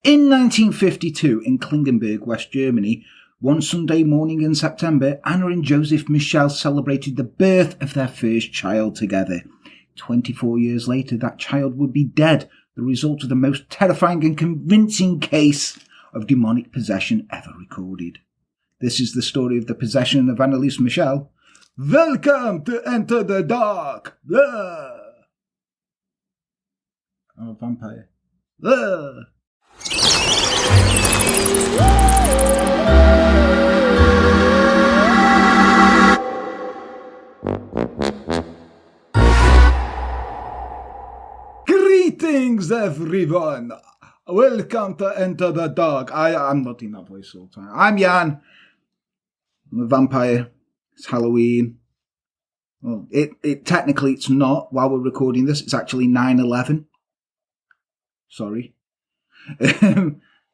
In 1952, in Klingenberg, West Germany, one Sunday morning in September, Anna and Joseph Michel celebrated the birth of their first child together. 24 years later, that child would be dead, the result of the most terrifying and convincing case of demonic possession ever recorded. This is the story of the possession of Anneliese Michel. Welcome to Enter the Dark! I'm a vampire. Greetings, everyone. Welcome to Enter the Dark. I'm not in that voice all the time. I'm Jan. I'm a vampire. It's Halloween. Well, technically it's not. While we're recording this, it's actually 9/11. Sorry.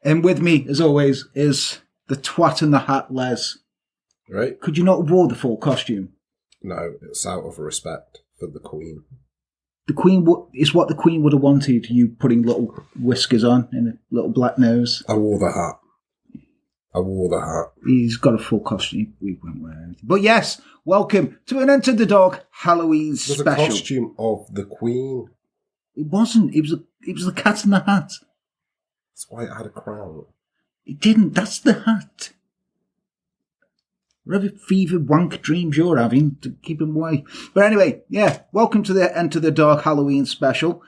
And with me, as always, is the twat in the hat, Les. Right. Could you not have wore the full costume? No, it's out of respect for the Queen. The Queen is what the Queen would have wanted, you putting little whiskers on and a little black nose. I wore the hat. He's got a full costume. We won't wear anything. But yes, welcome to an Enter the Dark Halloween special. It was a costume of the Queen. It wasn't. It was the Cat in the Hat. That's why it had a crown. It didn't. That's the hat. Whatever fever wank dreams you're having, to keep them away. But anyway, yeah, welcome to the Enter the Dark Halloween special.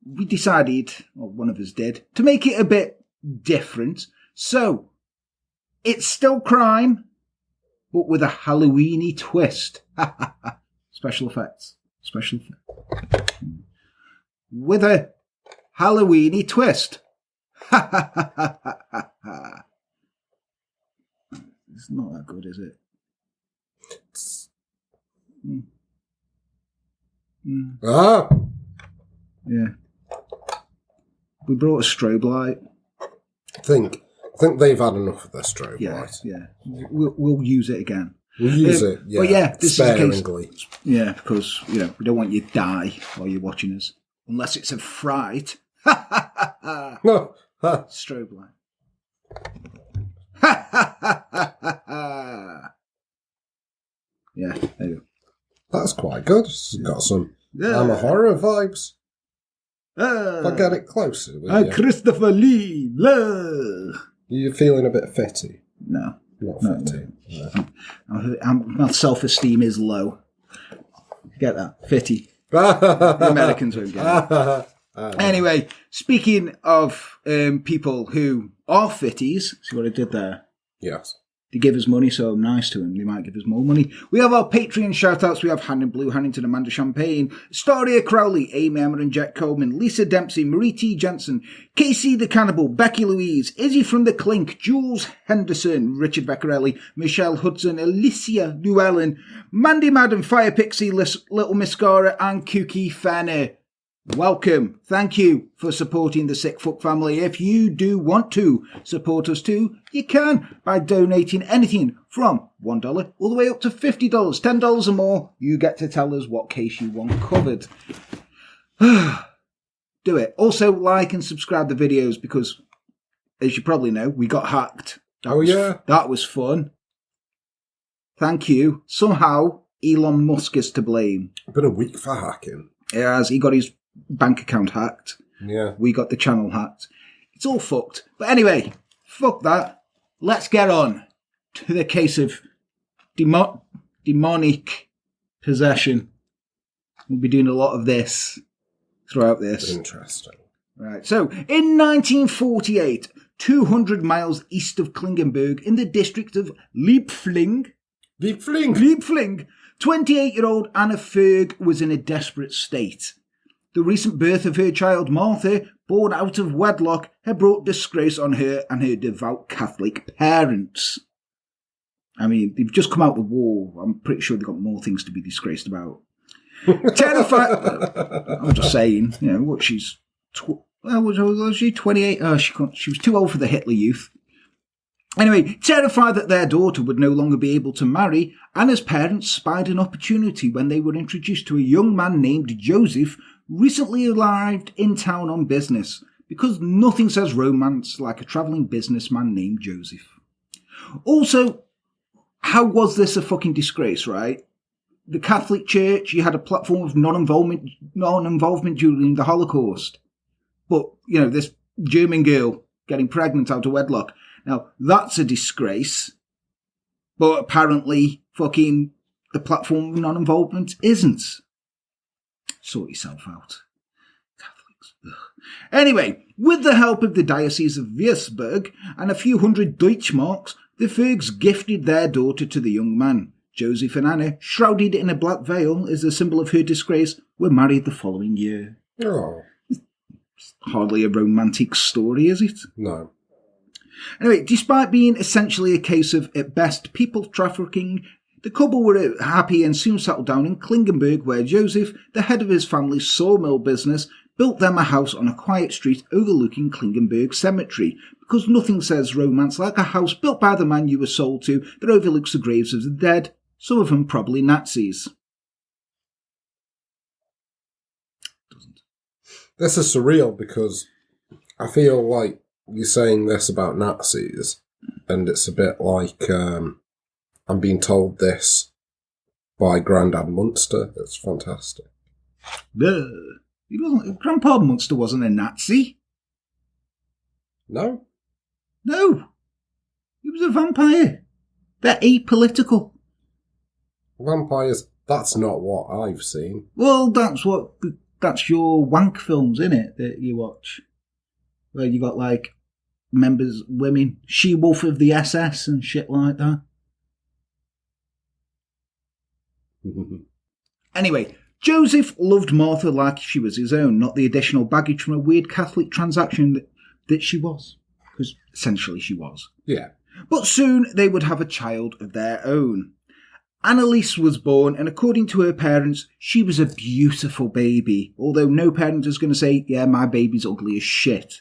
We decided, or one of us did, to make it a bit different. So, it's still crime, but with a Halloweeny twist. Special effects. With a Halloweeny twist. It's not that good, is it? Ah! Yeah. We brought a strobe light. I think they've had enough of their strobe light. Yeah. We'll use it again. We'll use it, yeah. But yeah, this sparingly. Is a case, yeah, because, we don't want you to die while you're watching us. Unless it's a fright. No. Strobe light. Yeah, there you go. That's quite good. It's got some I'm a horror vibes. If I get it closer. Christopher Lee. Blah. You're feeling a bit fitty. No. Not fitty. No. My self-esteem is low. Get that? Fitty. The Americans won't get it. Anyway, speaking of people who are fitties, see what I did there? Yes. They give us money, so I'm nice to them. They might give us more money. We have our Patreon shout-outs. We have Hannah Blue, Hannington, Amanda Champagne, Staria Crowley, Amy Emma and Jet Coleman, Lisa Dempsey, Marie T. Jensen, Casey the Cannibal, Becky Louise, Izzy from the Clink, Jules Henderson, Richard Beccarelli, Michelle Hudson, Alicia Llewellyn, Mandy Madden, Fire Pixie, Little Mascara, and Kooky Fenner. Welcome. Thank you for supporting the Sick Fuck family. If you do want to support us too, you can by donating anything from $1 all the way up to $50. $10 or more, you get to tell us what case you want covered. Do it. Also, like and subscribe the videos because, as you probably know, we got hacked. That was fun. Thank you. Somehow, Elon Musk is to blame. I've been a week for hacking. He has. He got his bank account hacked. Yeah. We got the channel hacked. It's all fucked. But anyway, fuck that. Let's get on to the case of demonic possession. We'll be doing a lot of this throughout this. Interesting. Right. So, in 1948, 200 miles east of Klingenberg, in the district of Liebfling, 28-year-old Anna Ferg was in a desperate state. The recent birth of her child Martha, born out of wedlock, had brought disgrace on her and her devout Catholic parents. I mean, they've just come out of the war. I'm pretty sure they've got more things to be disgraced about. Terrified. I'm just saying, what she's... was she 28? Oh, she was too old for the Hitler Youth. Anyway, terrified that their daughter would no longer be able to marry, Anna's parents spied an opportunity when they were introduced to a young man named Joseph, recently arrived in town on business. because nothing says romance like a travelling businessman named Joseph. Also, how was this a fucking disgrace, right? The Catholic Church, you had a platform of non-involvement during the Holocaust. But, this German girl getting pregnant out of wedlock. Now, that's a disgrace. But apparently, fucking the platform of non-involvement isn't. Sort yourself out. Catholics. Ugh. Anyway, with the help of the Diocese of Würzburg and a few hundred Deutschmarks, the Fergs gifted their daughter to the young man. Joseph and Anna, shrouded in a black veil as a symbol of her disgrace, were married the following year. Oh. Hardly a romantic story, is it? No. Anyway, despite being essentially a case of, at best, people trafficking, the couple were happy and soon settled down in Klingenberg, where Joseph, the head of his family's sawmill business, built them a house on a quiet street overlooking Klingenberg Cemetery, because nothing says romance like a house built by the man you were sold to that overlooks the graves of the dead, some of them probably Nazis. This is surreal because I feel like you're saying this about Nazis, and it's a bit like I'm being told this by Grandad Munster. It's fantastic. He wasn't. Grandpa Munster wasn't a Nazi. No? No. He was a vampire. They're apolitical. Vampires, that's not what I've seen. Well, that's your wank films, innit, that you watch. Where you got, women, she-wolf of the SS and shit like that. Anyway, Joseph loved Martha like she was his own, not the additional baggage from a weird Catholic transaction that she was. Because essentially she was. Yeah. But soon they would have a child of their own. Anneliese was born, and according to her parents, she was a beautiful baby. Although no parent is going to say, yeah, my baby's ugly as shit.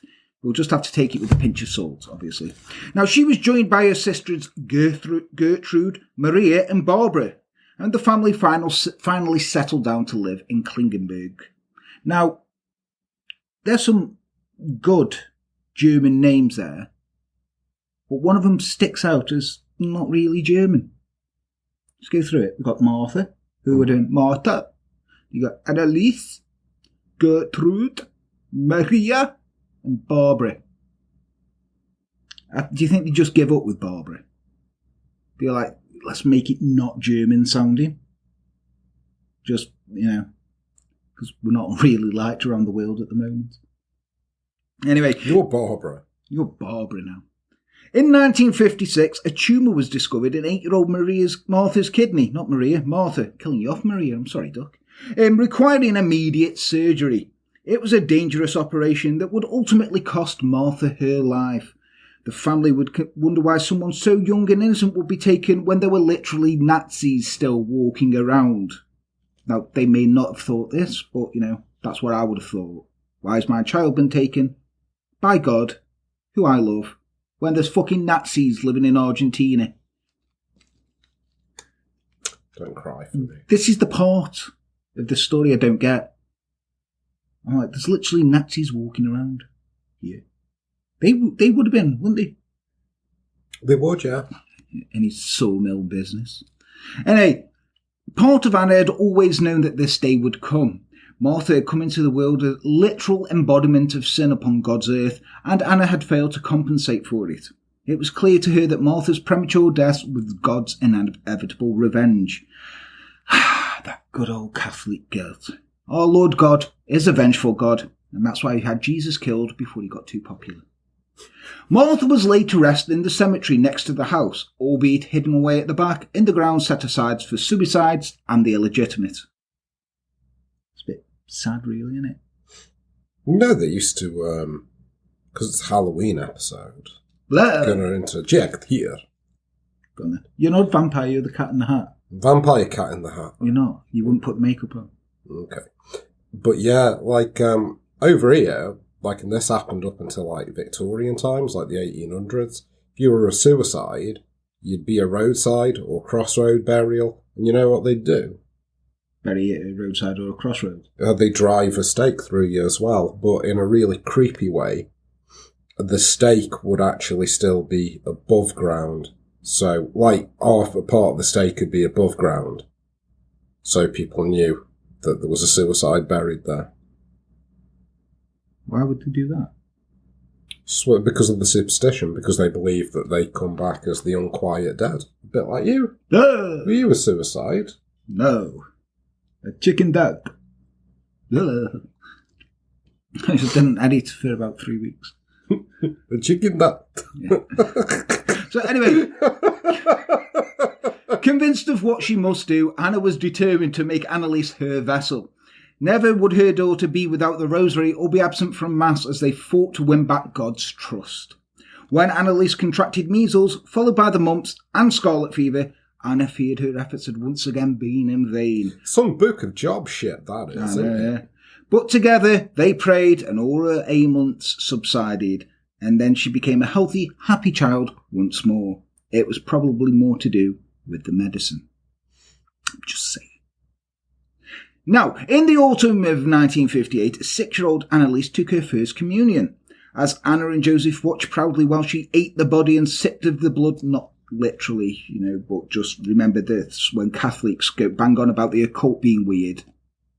We'll just have to take it with a pinch of salt, obviously. Now, she was joined by her sisters Gertrude, Maria, and Barbara. And the family finally settled down to live in Klingenberg. Now, there's some good German names there, but one of them sticks out as not really German. Let's go through it. We've got Martha, who we're doing Martha. You got Anneliese, Gertrude, Maria, and Barbara. Do you think they just give up with Barbara? They're like, let's make it not German sounding. Just, because we're not really liked around the world at the moment. Anyway. You're Barbara. You're Barbara now. In 1956, a tumour was discovered in 8-year-old Martha's kidney. Not Maria, Martha. Killing you off, Maria. I'm sorry, Duck. Requiring immediate surgery. It was a dangerous operation that would ultimately cost Martha her life. The family would wonder why someone so young and innocent would be taken when there were literally Nazis still walking around. Now, they may not have thought this, but, that's what I would have thought. Why has my child been taken? By God, who I love, when there's fucking Nazis living in Argentina. Don't cry for me. This is the part of the story I don't get. I'm like, there's literally Nazis walking around here. They would have been, wouldn't they? They would, yeah. In his sawmill business. Anyway, part of Anna had always known that this day would come. Martha had come into the world a literal embodiment of sin upon God's earth, and Anna had failed to compensate for it. It was clear to her that Martha's premature death was God's inevitable revenge. That good old Catholic guilt. Our Lord God is a vengeful God, and that's why he had Jesus killed before he got too popular. Martha was laid to rest in the cemetery next to the house, albeit hidden away at the back in the ground set aside for suicides and the illegitimate. It's a bit sad, really, isn't it? No, they used to, because it's a Halloween episode, gonna interject here. You're not vampire, you're the Cat in the Hat. Vampire Cat in the Hat. You're not. You wouldn't put makeup on. Okay. But yeah, over here, and this happened up until, Victorian times, the 1800s. If you were a suicide, you'd be a roadside or crossroad burial. And you know what they'd do? bury it at a roadside or a crossroads. They drive a stake through you as well, but in a really creepy way. The stake would actually still be above ground. So, like, half a part of the stake could be above ground. So people knew that there was a suicide buried there. Why would they do that? So, because of the superstition, because they believe that they come back as the unquiet dead. A bit like you. No! Were you a suicide? No. A chicken duck. No. I just didn't edit for about 3 weeks. A chicken duck. Yeah. So anyway, convinced of what she must do, Anna was determined to make Anneliese her vessel. Never would her daughter be without the rosary or be absent from Mass as they fought to win back God's trust. When Anneliese contracted measles, followed by the mumps and scarlet fever, Anna feared her efforts had once again been in vain. Some Book of Job shit, that is, isn't it? Yeah. But together they prayed and all her ailments subsided, and then she became a healthy, happy child once more. It was probably more to do with the medicine. Just saying. Now, in the autumn of 1958, 6-year-old Anneliese took her first communion. As Anna and Joseph watched proudly while she ate the body and sipped of the blood, not literally, but just remember this, when Catholics go bang on about the occult being weird,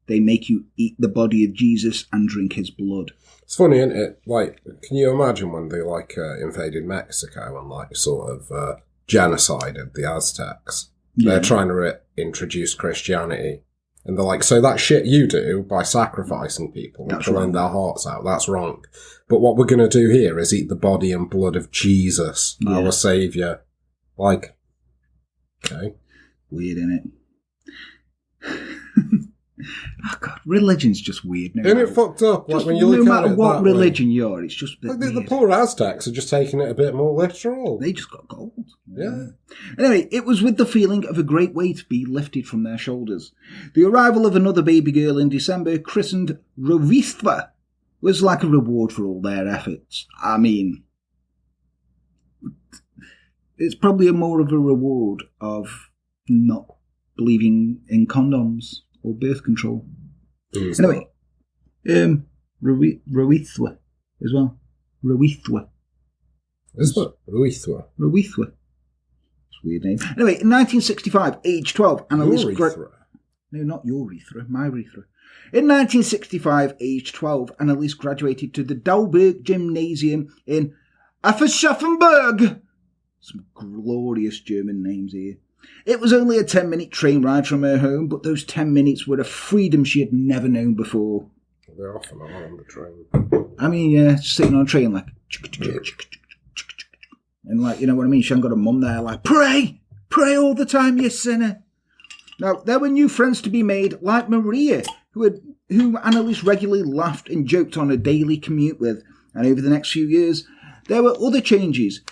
they make you eat the body of Jesus and drink his blood. It's funny, isn't it? Like, can you imagine when they, invaded Mexico and, sort of genocided the Aztecs? Yeah. They're trying to introduce Christianity. And they're like, so that shit you do by sacrificing people and killing their hearts out, that's wrong. But what we're going to do here is eat the body and blood of Jesus, our saviour. Like, okay. Weird, innit? Oh, God, religion's just weird. Isn't it fucked up? Like, when you look at it, no matter what religion you're, it's just a bit weird. The poor Aztecs are just taking it a bit more literal. They just got gold. Yeah. Anyway, it was with the feeling of a great weight be lifted from their shoulders. The arrival of another baby girl in December, christened Rovithva, was like a reward for all their efforts. I mean, it's probably more of a reward of not believing in condoms or birth control. Anyway, Rovithwa as well. Rovithwa. Is what? Rovithwa. Rovithwa. It's a weird name. Anyway, in 1965, age 12, Anneliese... No, not your urethra, my urethra. In 1965, age 12, Anneliese graduated to the Dauberg Gymnasium in Aschaffenburg. Some glorious German names here. It was only a 10-minute train ride from her home, but those 10 minutes were a freedom she had never known before. They're often on the train. I mean, yeah, sitting on a train like... And you know what I mean? She hadn't got a mum there like, pray all the time, you sinner. Now, there were new friends to be made, like Maria, who Anneliese regularly laughed and joked on a daily commute with. And over the next few years, there were other changes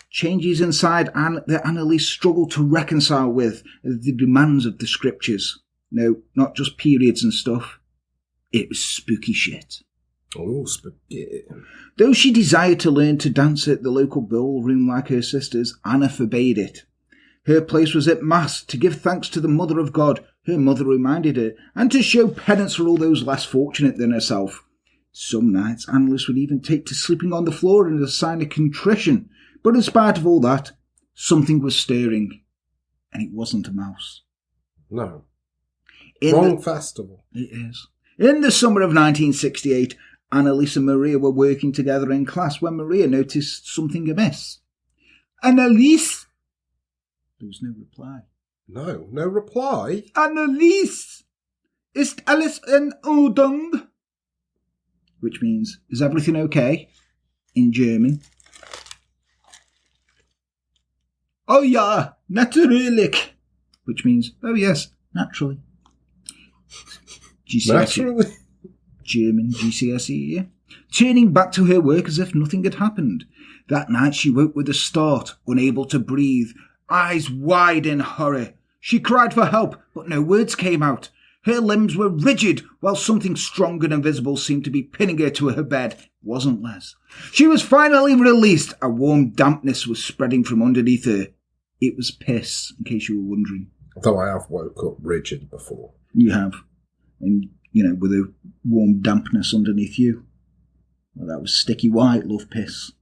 inside that Anneliese struggled to reconcile with the demands of the scriptures. No, not just periods and stuff. It was spooky shit. Oh, spooky. Though she desired to learn to dance at the local ballroom like her sisters, Anna forbade it. Her place was at Mass to give thanks to the Mother of God, her mother reminded her, and to show penance for all those less fortunate than herself. Some nights, Anneliese would even take to sleeping on the floor in a sign of contrition. But in spite of all that, something was stirring. And it wasn't a mouse. No. Wrong festival. It is. In the summer of 1968, Anneliese and Maria were working together in class when Maria noticed something amiss. Anneliese? There was no reply. No reply? Anneliese! Ist alles in Ordnung? Which means, is everything okay? In German. Oh ja, natürlich. Which means, oh yes, naturally. GCSE. Naturally? German GCSE, yeah. Turning back to her work as if nothing had happened. That night she woke with a start, unable to breathe, eyes wide in horror. She cried for help, but no words came out. Her limbs were rigid, while something strong and invisible seemed to be pinning her to her bed. It wasn't Les. She was finally released. A warm dampness was spreading from underneath her. It was piss, in case you were wondering. Though I have woke up rigid before. You have. and, with a warm dampness underneath you. Well, that was sticky white love piss.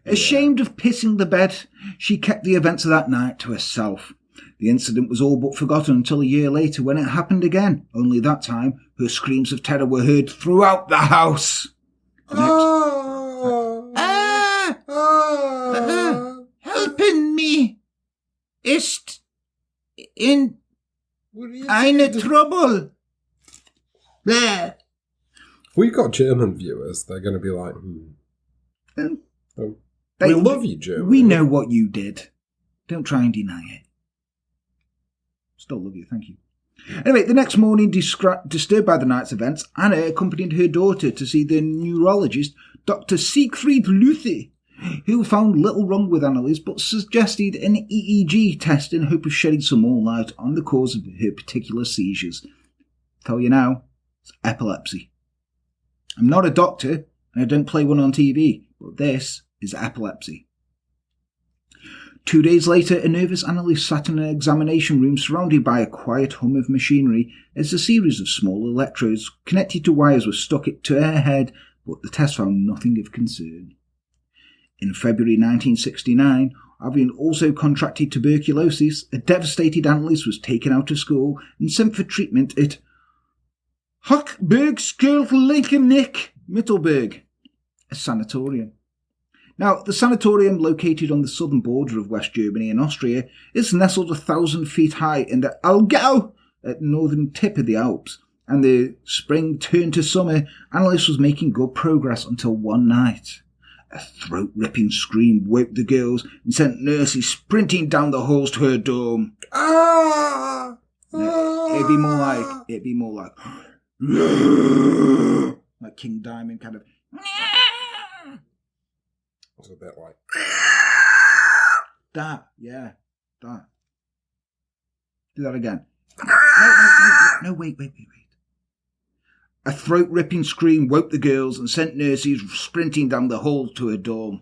Ashamed of pissing the bed, she kept the events of that night to herself. The incident was all but forgotten until a year later when it happened again. Only that time, her screams of terror were heard throughout the house. Helping me. Ist in eine Trouble. Blah. We've got German viewers. They're going to be like, we love you, Germany. We know what you did. Don't try and deny it. Still love you, thank you. Anyway, the next morning, disturbed by the night's events, Anna accompanied her daughter to see the neurologist, Dr. Siegfried Luthe, who found little wrong with Anneliese but suggested an EEG test in hope of shedding some more light on the cause of her particular seizures. Tell you now, it's epilepsy. I'm not a doctor, and I don't play one on TV, but this is epilepsy. 2 days later, a nervous Anneliese sat in an examination room surrounded by a quiet hum of machinery as a series of small electrodes connected to wires were stuck to her head, but the test found nothing of concern. In February 1969, having also contracted tuberculosis, a devastated Anneliese was taken out of school and sent for treatment at Hochbergskirchlinkenick, Mittelberg, a sanatorium. Now, the sanatorium, located on the southern border of West Germany and Austria, is nestled 1,000 feet high in the Allgäu at the northern tip of the Alps, and the spring turned to summer. Anneliese was making good progress until one night. A throat-ripping scream woke the girls and sent nurses sprinting down the halls to her dorm. It'd be more like like King Diamond kind of. It's a bit like that. Do that again. No, wait. A throat-ripping scream woke the girls and sent nurses sprinting down the hall to her dorm.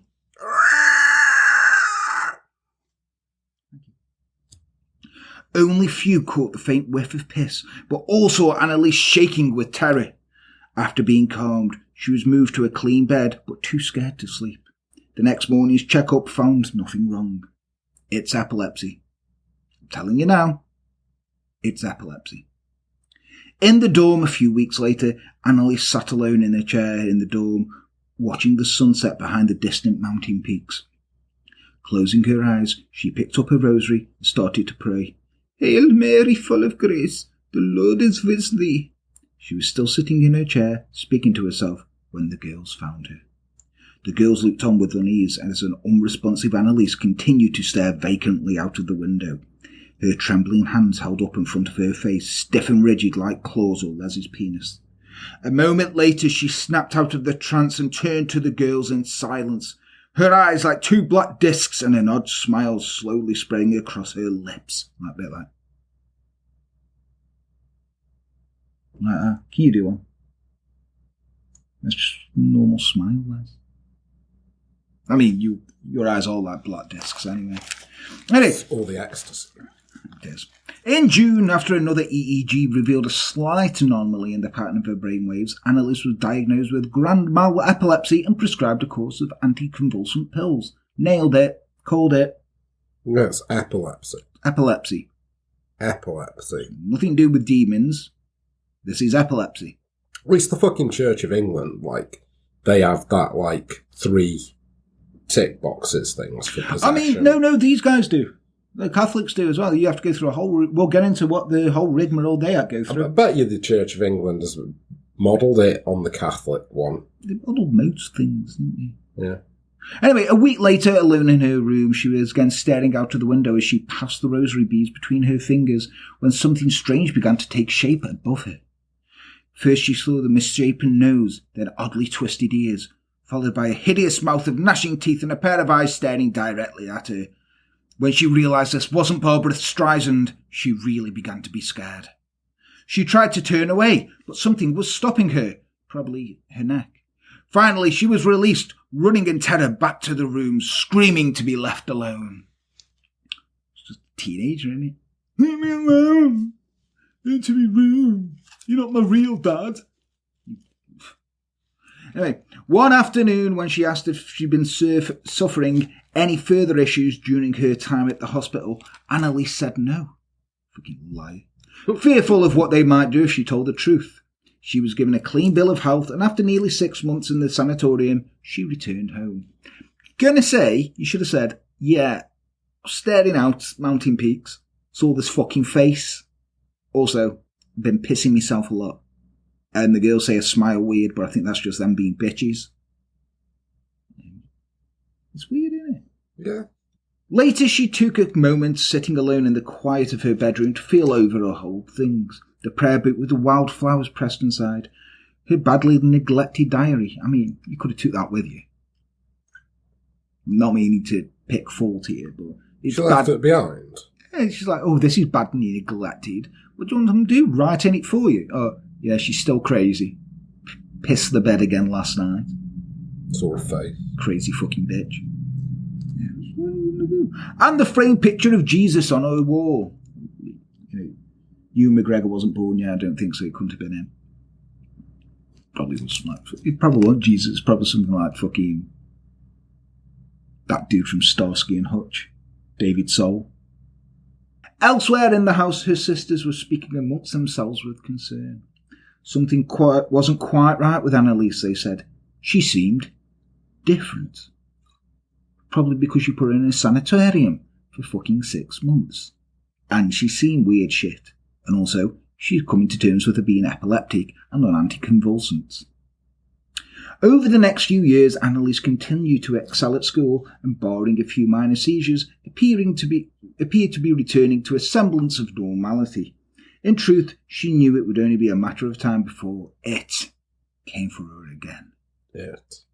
Only few caught the faint whiff of piss, but all saw Anneliese shaking with terror. After being calmed, she was moved to a clean bed, but too scared to sleep. The next morning's check-up found nothing wrong. It's epilepsy. I'm telling you now, it's epilepsy. In the dorm a few weeks later, Anneliese sat alone in her chair in the dorm, watching the sunset behind the distant mountain peaks. Closing her eyes, she picked up her rosary and started to pray. Hail Mary, full of grace, the Lord is with thee. She was still sitting in her chair, speaking to herself, when the girls found her. The girls looked on with unease as an unresponsive Anneliese continued to stare vacantly out of the window. Her trembling hands held up in front of her face, stiff and rigid like claws or Leslie's penis. A moment later, she snapped out of the trance and turned to the girls in silence, her eyes like two black discs and an odd smile slowly spreading across her lips. Like a bit like that. Can you do one? That's just a normal smile, Les. I mean, your eyes are all like black discs anyway. Anyway. All the ecstasy. It is. In June, after another EEG revealed a slight anomaly in the pattern of her brainwaves, Anneliese was diagnosed with grand mal epilepsy and prescribed a course of anticonvulsant pills. Nailed it. Called it. That's epilepsy. Epilepsy. Nothing to do with demons. This is epilepsy. At least the fucking Church of England, they have that, 3 tick boxes things for possession. I mean, no, these guys do. The Catholics do as well. You have to go through a whole... We'll get into what the whole rigmarole they have to go through. I bet you the Church of England has modelled it on the Catholic one. They modelled most things, didn't they? Yeah. Anyway, a week later, alone in her room, she was again staring out of the window as she passed the rosary beads between her fingers when something strange began to take shape above her. First she saw the misshapen nose, then oddly twisted ears, followed by a hideous mouth of gnashing teeth and a pair of eyes staring directly at her. When she realised this wasn't Barbara Streisand, she really began to be scared. She tried to turn away, but something was stopping her, probably her neck. Finally, she was released, running in terror back to the room, screaming to be left alone. Just teenager, isn't he? Leave me alone. Into my room. You're not my real dad. Anyway, one afternoon when she asked if she'd been suffering any further issues during her time at the hospital, Anneliese said no. Fucking lie. Fearful of what they might do if she told the truth. She was given a clean bill of health, and after nearly 6 months in the sanatorium, she returned home. Gonna say, you should have said, yeah, staring out mountain peaks, saw this fucking face. Also, been pissing myself a lot. And the girls say I smile weird, but I think that's just them being bitches. It's weird, isn't it? Yeah. Later, she took a moment sitting alone in the quiet of her bedroom to feel over her old things. The prayer book with the wildflowers pressed inside. Her badly neglected diary. I mean, you could have took that with you. Not meaning to pick fault here, but it's she left it behind. Yeah, she's like, oh, this is badly neglected. What do you want them to do? Write in it for you? Oh, yeah, she's still crazy. Pissed the bed again last night. Saw her face. Crazy fucking bitch. Yeah, what are you going to do? And the framed picture of Jesus on her wall. Ewan McGregor wasn't born yet. I don't think so. It couldn't have been him. Probably was like, it probably wasn't Jesus. It's probably something like fucking that dude from Starsky and Hutch, David Soul. Elsewhere in the house, her sisters were speaking amongst themselves with concern. Something wasn't quite right with Anneliese, they said. She seemed different. Probably because you put her in a sanitarium for fucking 6 months. And she's seen weird shit. And also, she's coming to terms with her being epileptic and on anticonvulsants. Over the next few years, Anneliese continued to excel at school and, barring a few minor seizures, appeared to be returning to a semblance of normality. In truth, she knew it would only be a matter of time before it came for her again. It.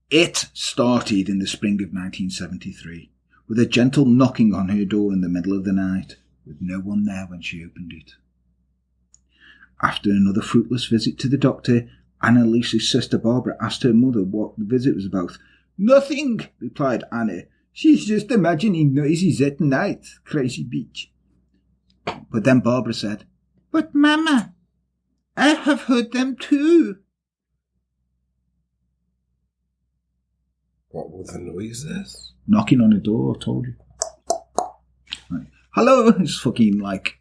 It started in the spring of 1973, with a gentle knocking on her door in the middle of the night, with no one there when she opened it. After another fruitless visit to the doctor, Anneliese's sister Barbara asked her mother what the visit was about. "Nothing," replied Anna. "She's just imagining noises at night, crazy bitch." But then Barbara said, "But Mama, I have heard them too." What were the noises? Knocking on the door, I told you. Right. Hello, it's fucking like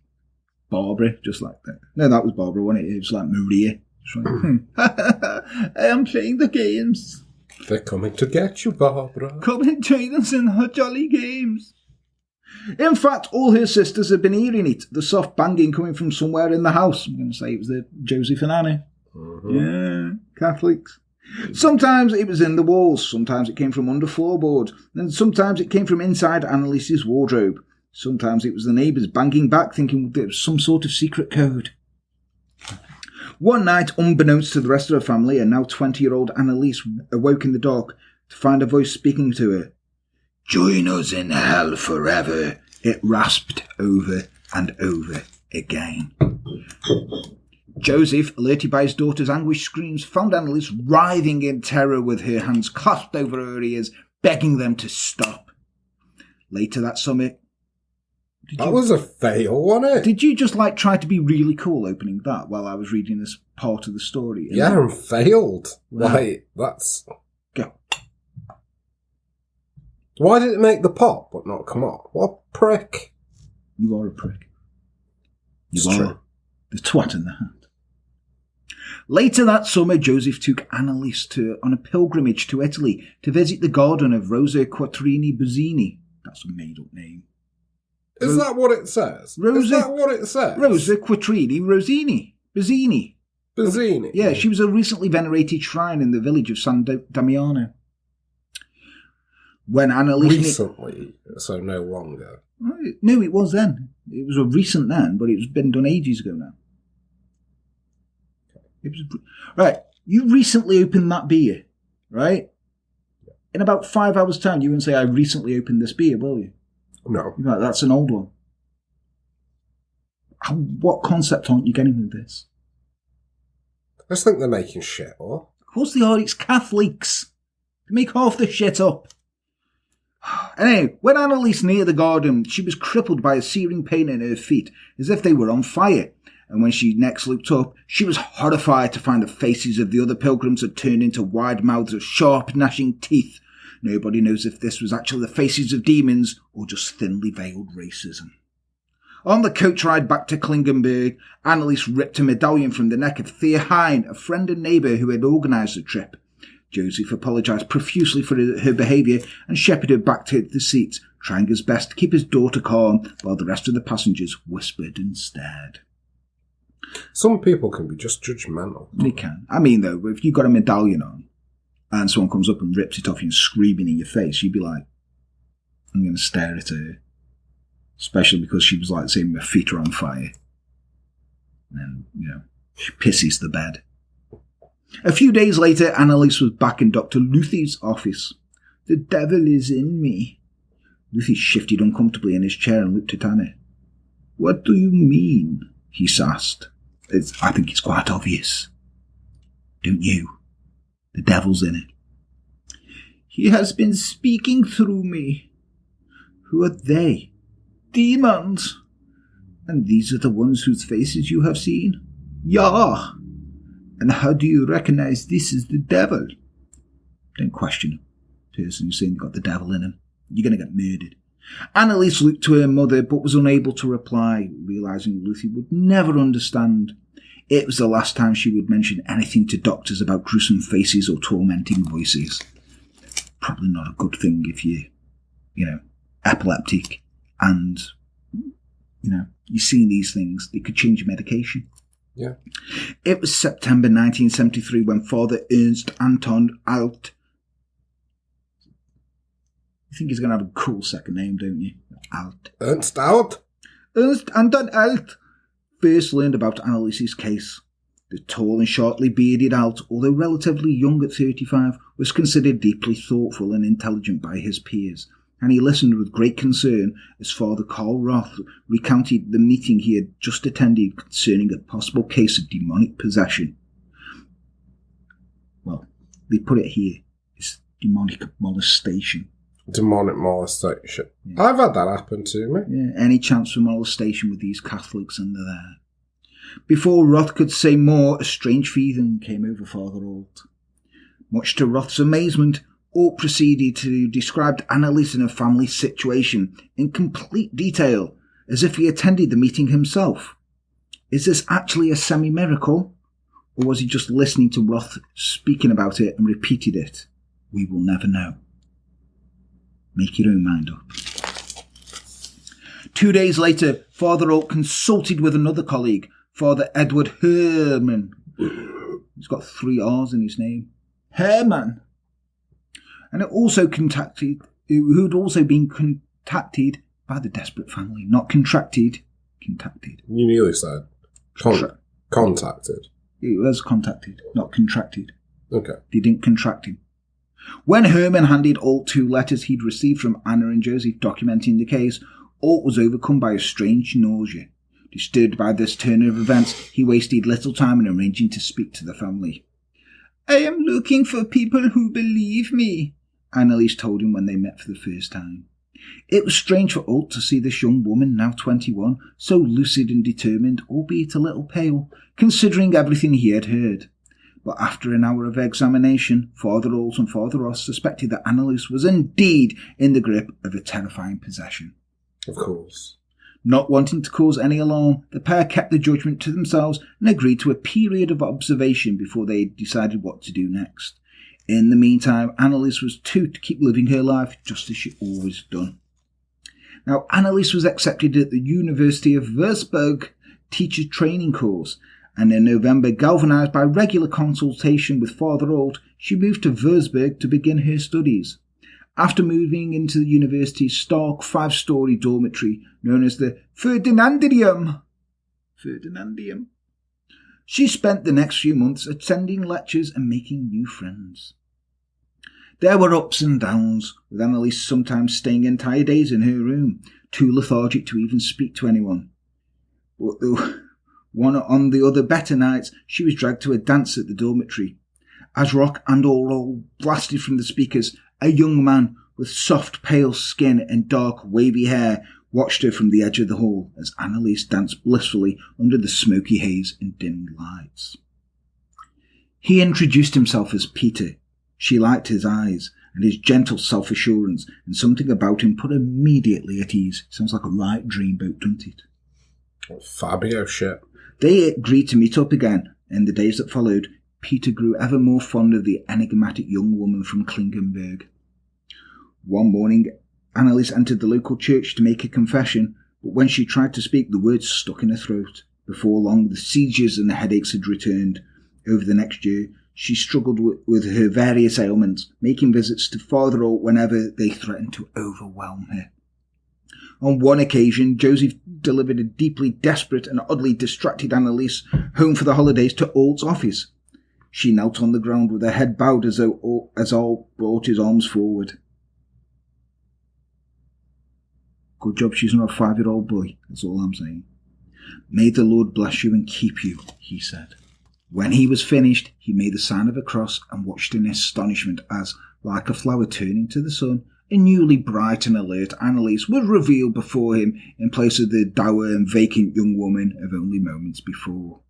Barbara, just like that. No, that was Barbara, wasn't it? It was like Maria. I am playing the games. They're coming to get you, Barbara. Come and join us in her jolly games. In fact, all her sisters had been hearing it, the soft banging coming from somewhere in the house. I'm going to say it was the Joseph and Annie. Mm-hmm. Yeah, Catholics. Sometimes it was in the walls, sometimes it came from under floorboards, and sometimes it came from inside Anneliese's wardrobe. Sometimes it was the neighbours banging back, thinking there was some sort of secret code. One night, unbeknownst to the rest of her family, a now 20-year-old Anneliese awoke in the dark to find a voice speaking to her. "Join us in hell forever," it rasped over and over again. Joseph, alerted by his daughter's anguished screams, found Anneliese writhing in terror with her hands clasped over her ears, begging them to stop. Later that summer... That was a fail, wasn't it? Did you just try to be really cool opening that while I was reading this part of the story? Yeah, and failed. Right, that's... Go. Why did it make the pop but not come up? What a prick. You are a prick. It's true. The twat in the hat. Later that summer, Joseph took Anneliese on a pilgrimage to Italy to visit the garden of Rosa Quattrini Buzzini. That's a made-up name. Is that what it says? Is that what it says? Rosa Quattrini Buzzini. Buzzini? Yeah, she was a recently venerated shrine in the village of San Damiano. When Anneliese... Recently, so no longer. No, it was then. It was a recent then, but it's been done ages ago now. It was right. You recently opened that beer, right? In about 5 hours' time, you wouldn't say, "I recently opened this beer," will you? No. You're like, "That's an old one." What concept aren't you getting with this? I just think they're making shit up. Of course they are, it's Catholics. They make half the shit up. Anyway, when Anneliese neared the garden, she was crippled by a searing pain in her feet, as if they were on fire. And when she next looked up, she was horrified to find the faces of the other pilgrims had turned into wide mouths of sharp, gnashing teeth. Nobody knows if this was actually the faces of demons or just thinly veiled racism. On the coach ride back to Klingenberg, Anneliese ripped a medallion from the neck of Thea Hine, a friend and neighbour who had organised the trip. Joseph apologised profusely for her behaviour and shepherded her back to the seats, trying his best to keep his daughter calm while the rest of the passengers whispered and stared. Some people can be just judgmental. They can. I mean, though, if you've got a medallion on and someone comes up and rips it off you and screaming in your face, you'd be like, I'm going to stare at her. Especially because she was like saying her feet are on fire. And, she pisses the bed. A few days later, Anneliese was back in Dr. Luthie's office. The devil is in me. Luthie shifted uncomfortably in his chair and looked at Anna. What do you mean? He asked. I think it's quite obvious. Don't you? The devil's in it. He has been speaking through me. Who are they? Demons. And these are the ones whose faces you have seen? Yeah. And how do you recognize this is the devil? Don't question him. Person who's saying you've got the devil in him. You're going to get murdered. Anneliese looked to her mother but was unable to reply, realising Luthie would never understand. It was the last time she would mention anything to doctors about gruesome faces or tormenting voices. Probably not a good thing if you're, epileptic and, you're seeing these things. They could change your medication. Yeah. It was September 1973 when Father Ernst Anton Alt... You think he's going to have a cool second name, don't you? Alt. Ernst Alt? Ernst Anton Alt first learned about Anneliese's case. The tall and shortly bearded Alt, although relatively young at 35, was considered deeply thoughtful and intelligent by his peers, and he listened with great concern as Father Karl Roth recounted the meeting he had just attended concerning a possible case of demonic possession. Well, they put it here. It's demonic molestation. Demonic molestation. Yeah. I've had that happen to me. Yeah, any chance for molestation with these Catholics under there? Before Roth could say more, a strange feeling came over Father Alt. Much to Roth's amazement, Alt proceeded to describe Anneliese and her family's situation in complete detail, as if he attended the meeting himself. Is this actually a semi-miracle, or was he just listening to Roth speaking about it and repeated it? We will never know. Make your own mind up. 2 days later, Father Alt consulted with another colleague, Father Edward Herman. He's got 3 R's in his name. Herman. And who'd also been contacted by the desperate family. Not contracted, contacted. You nearly said contacted. It was contacted, not contracted. Okay. They didn't contract him. When Herman handed Alt 2 letters he'd received from Anna and Joseph documenting the case, Alt was overcome by a strange nausea. Disturbed by this turn of events, he wasted little time in arranging to speak to the family. I am looking for people who believe me, Anneliese told him when they met for the first time. It was strange for Alt to see this young woman, now 21, so lucid and determined, albeit a little pale, considering everything he had heard. But after an hour of examination, Father Alt and Father Ross suspected that Anneliese was indeed in the grip of a terrifying possession. Of course. Not wanting to cause any alarm, the pair kept the judgment to themselves and agreed to a period of observation before they decided what to do next. In the meantime, Anneliese was to keep living her life just as she always done. Now, Anneliese was accepted at the University of Würzburg teacher training course, and in November, galvanised by regular consultation with Father Alt, she moved to Würzburg to begin her studies. After moving into the university's stark 5-storey dormitory known as the Ferdinandium, she spent the next few months attending lectures and making new friends. There were ups and downs, with Anneliese sometimes staying entire days in her room, too lethargic to even speak to anyone. But on the other better nights, she was dragged to a dance at the dormitory. As rock and roll blasted from the speakers, a young man with soft, pale skin and dark, wavy hair watched her from the edge of the hall as Anneliese danced blissfully under the smoky haze and dimmed lights. He introduced himself as Peter. She liked his eyes and his gentle self-assurance, and something about him put her immediately at ease. Sounds like a right dreamboat, doesn't it? Fabio shit. They agreed to meet up again. In the days that followed, Peter grew ever more fond of the enigmatic young woman from Klingenberg. One morning, Anneliese entered the local church to make a confession, but when she tried to speak, the words stuck in her throat. Before long, the seizures and the headaches had returned. Over the next year, she struggled with her various ailments, making visits to Father Holt whenever they threatened to overwhelm her. On one occasion, Joseph delivered a deeply desperate and oddly distracted Anneliese home for the holidays to Holt's office. She knelt on the ground with her head bowed as Holt brought his arms forward. Good job she's not a 5-year-old boy, that's all I'm saying. May the Lord bless you and keep you, he said. When he was finished, he made the sign of a cross and watched in astonishment as, like a flower turning to the sun, a newly bright and alert Anneliese was revealed before him in place of the dour and vacant young woman of only moments before.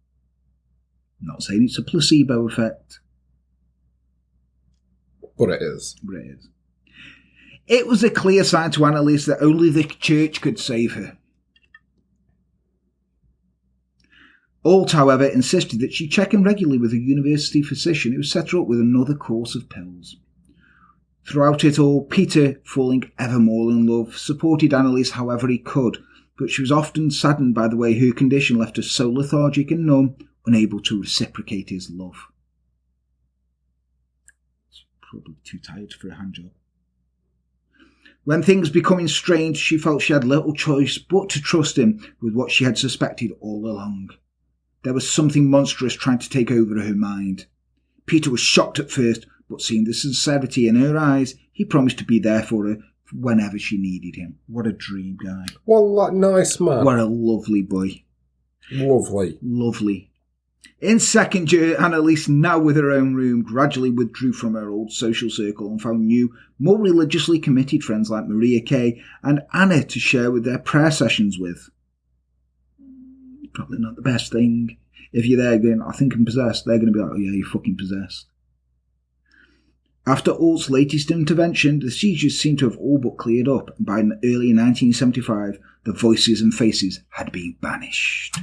I'm not saying it's a placebo effect. But it is. But it is. It was a clear sign to Anneliese that only the church could save her. Holt, however, insisted that she check in regularly with a university physician who set her up with another course of pills. Throughout it all, Peter, falling ever more in love, supported Anneliese however he could, but she was often saddened by the way her condition left her so lethargic and numb, unable to reciprocate his love. She's probably too tired for a handjob. When things becoming strange, she felt she had little choice but to trust him with what she had suspected all along. There was something monstrous trying to take over her mind. Peter was shocked at first, but seeing the sincerity in her eyes, he promised to be there for her whenever she needed him. What a dream guy. What a nice man. What a lovely boy. Lovely. Lovely. In second year, Anneliese, now with her own room, gradually withdrew from her old social circle and found new, more religiously committed friends like Maria Kay and Anna to share with their prayer sessions with. Probably not the best thing. If you're there going, I think I'm possessed, they're going to be like, oh yeah, you're fucking possessed. After Holt's latest intervention, the seizures seemed to have all but cleared up, and by early 1975, the voices and faces had been banished.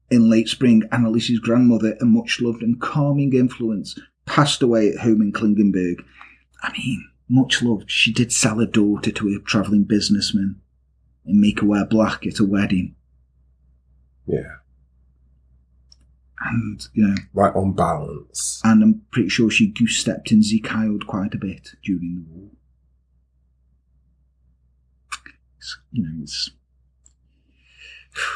In late spring, Anneliese's grandmother, a much-loved and calming influence, passed away at home in Klingenberg. I mean, much loved, she did sell her daughter to a travelling businessman and make her wear black at a wedding. Yeah. And, you know... Right on balance. And I'm pretty sure she goose-stepped and Zekyled quite a bit during the war. It's...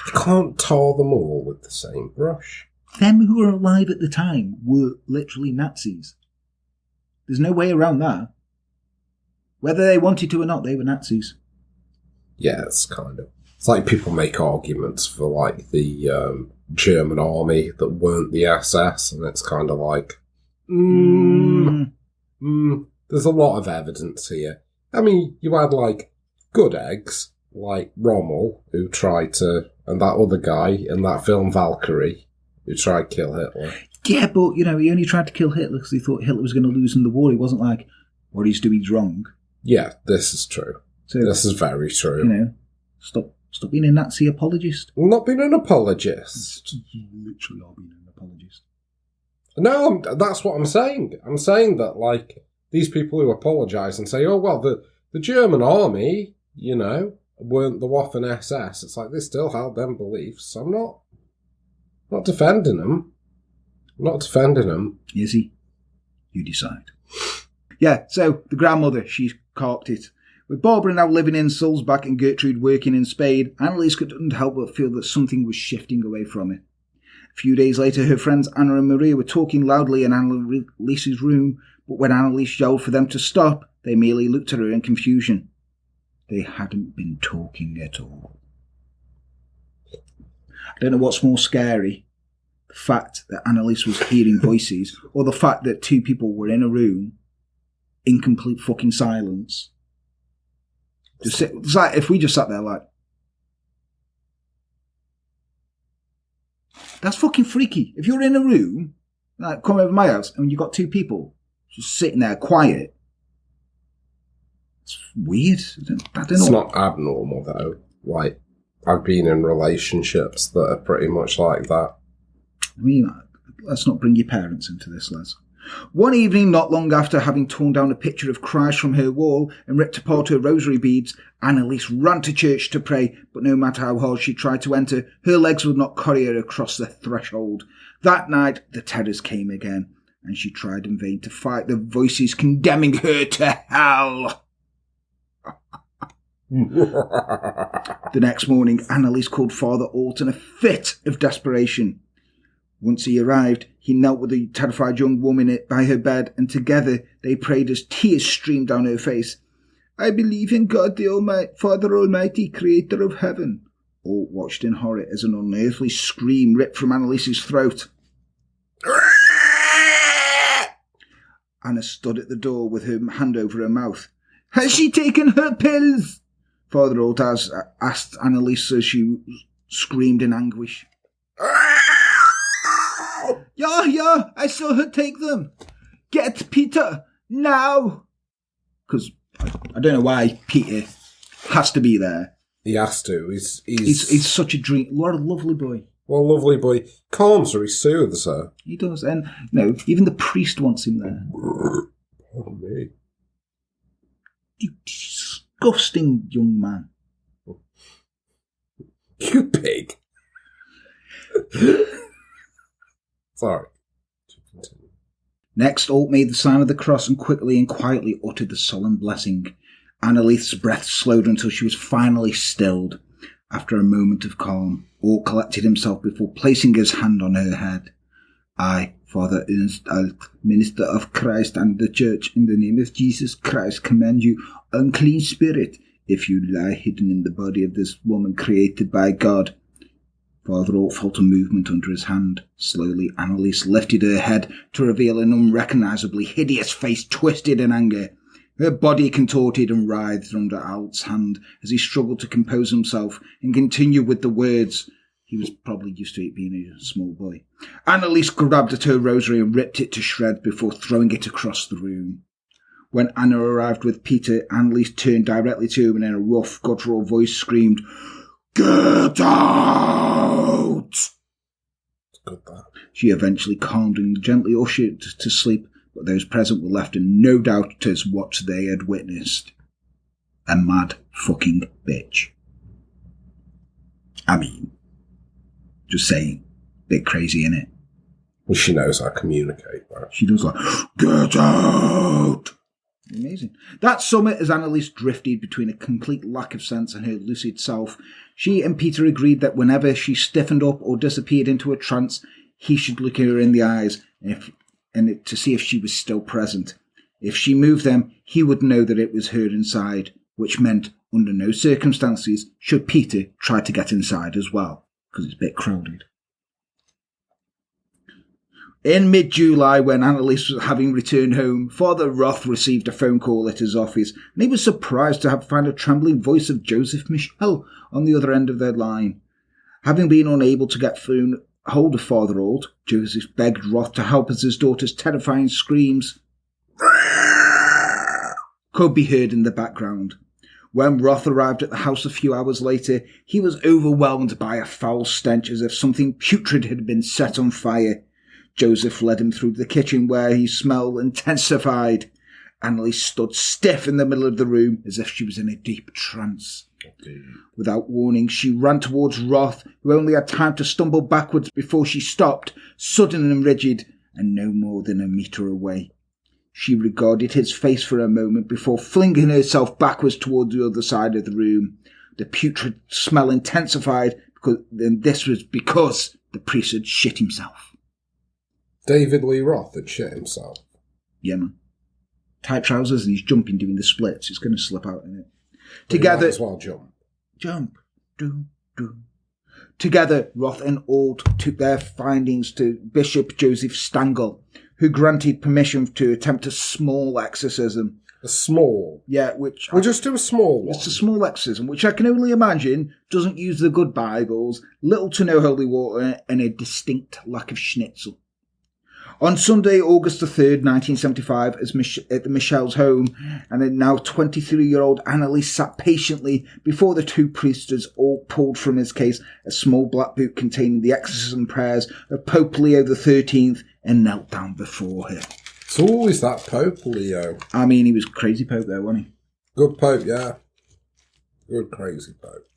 You can't tar them all with the same brush. Them who were alive at the time were literally Nazis. There's no way around that. Whether they wanted to or not, they were Nazis. Yeah, it's kind of... It's like people make arguments for, like, the German army that weren't the SS, and it's kind of like... there's a lot of evidence here. I mean, you had, like, good eggs, like Rommel, who tried to... And that other guy in that film, Valkyrie, who tried to kill Hitler. Yeah, but, you know, he only tried to kill Hitler because he thought Hitler was going to lose in the war. He wasn't like, what he's doing is wrong. Yeah, this is true. So, this is very true. You know, stop being a Nazi apologist. I'm not being an apologist. You literally are being an apologist. No, that's what I'm saying. I'm saying that, like, these people who apologise and say, oh, well, the German army, you know, weren't the Waffen SS. It's like they still held them beliefs. I'm not defending them. I'm not defending them. Is he? You decide. Yeah, so the grandmother, she's carked it. With Barbara now living in Sulzbach and Gertrude working in Spain, Anneliese couldn't help but feel that something was shifting away from her. A few days later, her friends Anna and Maria were talking loudly in Anneliese's room, but when Anneliese yelled for them to stop, they merely looked at her in confusion. They hadn't been talking at all. I don't know what's more scary. The fact that Anneliese was hearing voices, or the fact that two people were in a room in complete fucking silence. It's like if we just sat there like, that's fucking freaky. If you're in a room, like come over my house, and you've got two people just sitting there quiet, it's weird. I don't know. It's not abnormal though. Like, I've been in relationships that are pretty much like that. I mean, let's not bring your parents into this, Les. One evening, not long after having torn down a picture of Christ from her wall and ripped apart her rosary beads, Anneliese ran to church to pray, but no matter how hard she tried to enter, her legs would not carry her across the threshold. That night, the terrors came again, and she tried in vain to fight the voices condemning her to hell. The next morning, Anneliese called Father Alt in a fit of desperation. Once he arrived, he knelt with the terrified young woman by her bed, and together they prayed as tears streamed down her face. I believe in God the Almighty, Father Almighty, Creator of heaven. Alt watched in horror as an unearthly scream ripped from Anneliese's throat. Anna stood at the door with her hand over her mouth. Has she taken her pills? Father Alt asked Anneliese as she screamed in anguish. Yeah, I saw her take them. Get Peter, now. Because I don't know why Peter has to be there. He has to. He's such a dream. What a lovely boy. Well, lovely boy. Calms her, he soothes her. He does. And, even the priest wants him there. Oh, me. You disgusting young man. You pig. Sorry. Next, Alt made the sign of the cross and quickly and quietly uttered the solemn blessing. Anneliese's breath slowed until she was finally stilled. After a moment of calm, Alt collected himself before placing his hand on her head. I, Father Ernst Alt, minister of Christ and the Church, in the name of Jesus Christ, command you, unclean spirit, if you lie hidden in the body of this woman created by God. Father Alt felt a movement under his hand. Slowly, Anneliese lifted her head to reveal an unrecognisably hideous face twisted in anger. Her body contorted and writhed under Alt's hand as he struggled to compose himself and continue with the words. He was probably used to it being a small boy. Anneliese grabbed at her rosary and ripped it to shreds before throwing it across the room. When Anna arrived with Peter, Anneliese turned directly to him and in a rough, guttural voice screamed, Get out! Good, that. She eventually calmed and gently ushered to sleep, but those present were left in no doubt as what they had witnessed. A mad fucking bitch. I mean, just saying, bit crazy, innit? Well, she knows how to communicate, right? She does like, get out! Amazing. That summer, as Anneliese drifted between a complete lack of sense and her lucid self, she and Peter agreed that whenever she stiffened up or disappeared into a trance, he should look her in the eyes to see if she was still present. If she moved them, he would know that it was her inside, which meant, under no circumstances, should Peter try to get inside as well, because it's a bit crowded. In mid-July, when Anneliese was having returned home, Father Roth received a phone call at his office, and he was surprised to find a trembling voice of Joseph Michel on the other end of their line. Having been unable to get hold of Father Alt, Joseph begged Roth to help as his daughter's terrifying screams could be heard in the background. When Roth arrived at the house a few hours later, he was overwhelmed by a foul stench as if something putrid had been set on fire. Joseph led him through the kitchen where his smell intensified. Anneliese stood stiff in the middle of the room as if she was in a deep trance. Okay. Without warning, she ran towards Roth, who only had time to stumble backwards before she stopped, sudden and rigid, and no more than a metre away. She regarded his face for a moment before flinging herself backwards towards the other side of the room. The putrid smell intensified, and this was because the priest had shit himself. David Lee Roth had shit himself. Yeah, man. Tight trousers and he's jumping doing the splits. He's going to slip out in it. Together. Might as well jump. Jump. Do, do. Together, Roth and Alt took their findings to Bishop Joseph Stangl, who granted permission to attempt a small exorcism. A small? Yeah, which... We'll just do a small one. It's a small exorcism, which I can only imagine doesn't use the good Bibles, little to no holy water, and a distinct lack of schnitzel. On Sunday, August the 3rd, 1975, at the Michel's home, and a now 23-year-old Anneliese sat patiently before the two priests all pulled from his case a small black book containing the exorcism prayers of Pope Leo XIII and knelt down before her. It's always that Pope Leo. I mean, he was crazy Pope there, wasn't he? Good Pope, yeah. Good crazy Pope.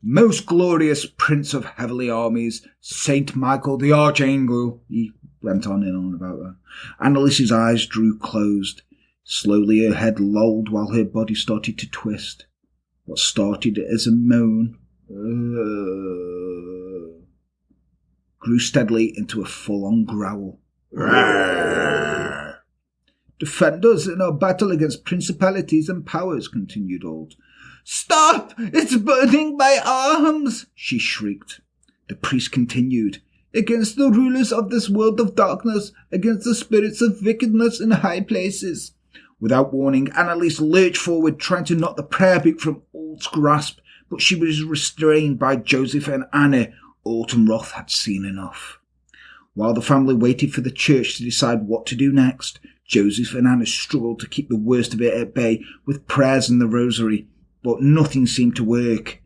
Most glorious Prince of Heavenly Armies, Saint Michael the Archangel. He went on and on about that. Anneliese's eyes drew closed. Slowly her head lolled while her body started to twist. What started as a moan grew steadily into a full-on growl. Defend us in our battle against principalities and powers, continued Alt. Stop! It's burning my arms! She shrieked. The priest continued. Against the rulers of this world of darkness, against the spirits of wickedness in high places. Without warning, Anneliese lurched forward, trying to knock the prayer book from Alt's grasp, but she was restrained by Joseph and Anna. Alt and Roth had seen enough. While the family waited for the church to decide what to do next, Joseph and Anna struggled to keep the worst of it at bay with prayers and the rosary, but nothing seemed to work.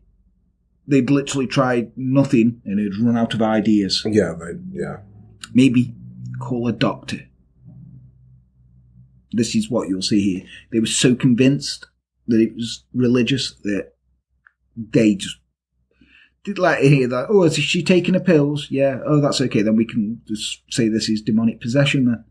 They'd literally tried nothing and had run out of ideas. Yeah. Maybe call a doctor. This is what you'll see here. They were so convinced that it was religious that they just did like to hear that. Oh, is she taking her pills? Yeah. Oh, that's okay. Then we can just say this is demonic possession then.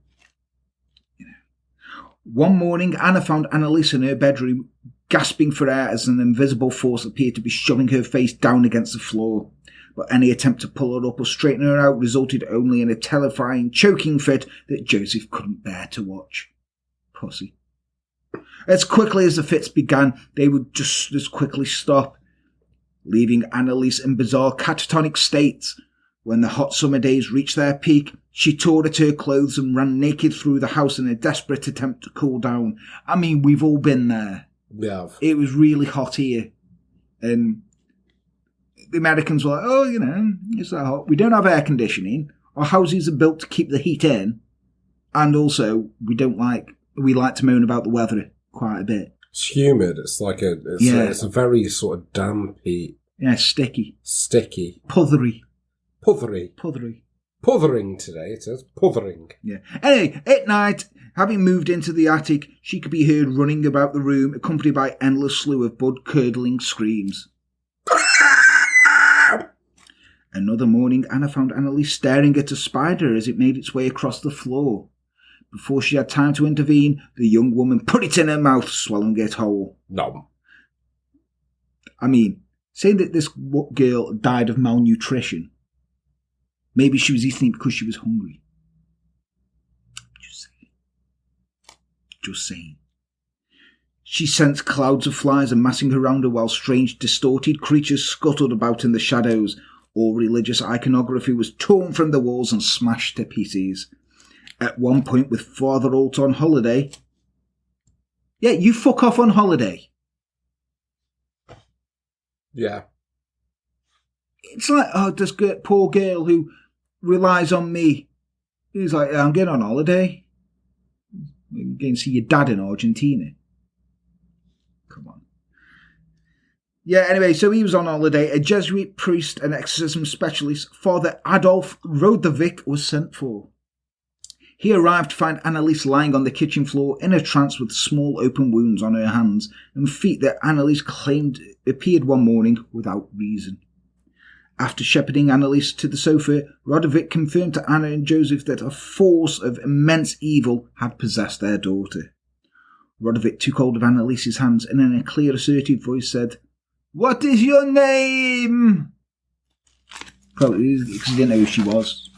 One morning, Anna found Anneliese in her bedroom, gasping for air as an invisible force appeared to be shoving her face down against the floor. But any attempt to pull her up or straighten her out resulted only in a terrifying, choking fit that Joseph couldn't bear to watch. Pussy. As quickly as the fits began, they would just as quickly stop, leaving Anneliese in bizarre catatonic states. When the hot summer days reached their peak, she tore at her clothes and ran naked through the house in a desperate attempt to cool down. I mean, we've all been there. Yeah. It was really hot here. And the Americans were like, oh, it's that hot. We don't have air conditioning. Our houses are built to keep the heat in. And also, we like to moan about the weather quite a bit. It's humid. It's like it's a very sort of damp heat. Yeah, sticky. Puthery. Puthering today, it says. Puthering. Yeah. Anyway, at night, having moved into the attic, she could be heard running about the room, accompanied by endless slew of blood-curdling screams. Another morning, Anna found Anneliese staring at a spider as it made its way across the floor. Before she had time to intervene, the young woman put it in her mouth, swallowing it whole. No. I mean, saying that this girl died of malnutrition. Maybe she was eating it because she was hungry. Just saying. She sensed clouds of flies amassing around her while strange, distorted creatures scuttled about in the shadows. All religious iconography was torn from the walls and smashed to pieces. At one point, with Father Alt on holiday... Yeah, you fuck off on holiday. Yeah. It's like, oh, this poor girl who relies on me. He's like, I'm going on holiday. You can see your dad in Argentina. Come on. Yeah, anyway, so he was on holiday. A Jesuit priest and exorcism specialist, Father Adolf Rodovic, was sent for. He arrived to find Anneliese lying on the kitchen floor in a trance with small open wounds on her hands and feet that Anneliese claimed appeared one morning without reason. After shepherding Anneliese to the sofa, Rodovic confirmed to Anna and Joseph that a force of immense evil had possessed their daughter. Rodovic took hold of Anneliese's hands and in a clear, assertive voice said, "What is your name?" Probably because he didn't know who she was.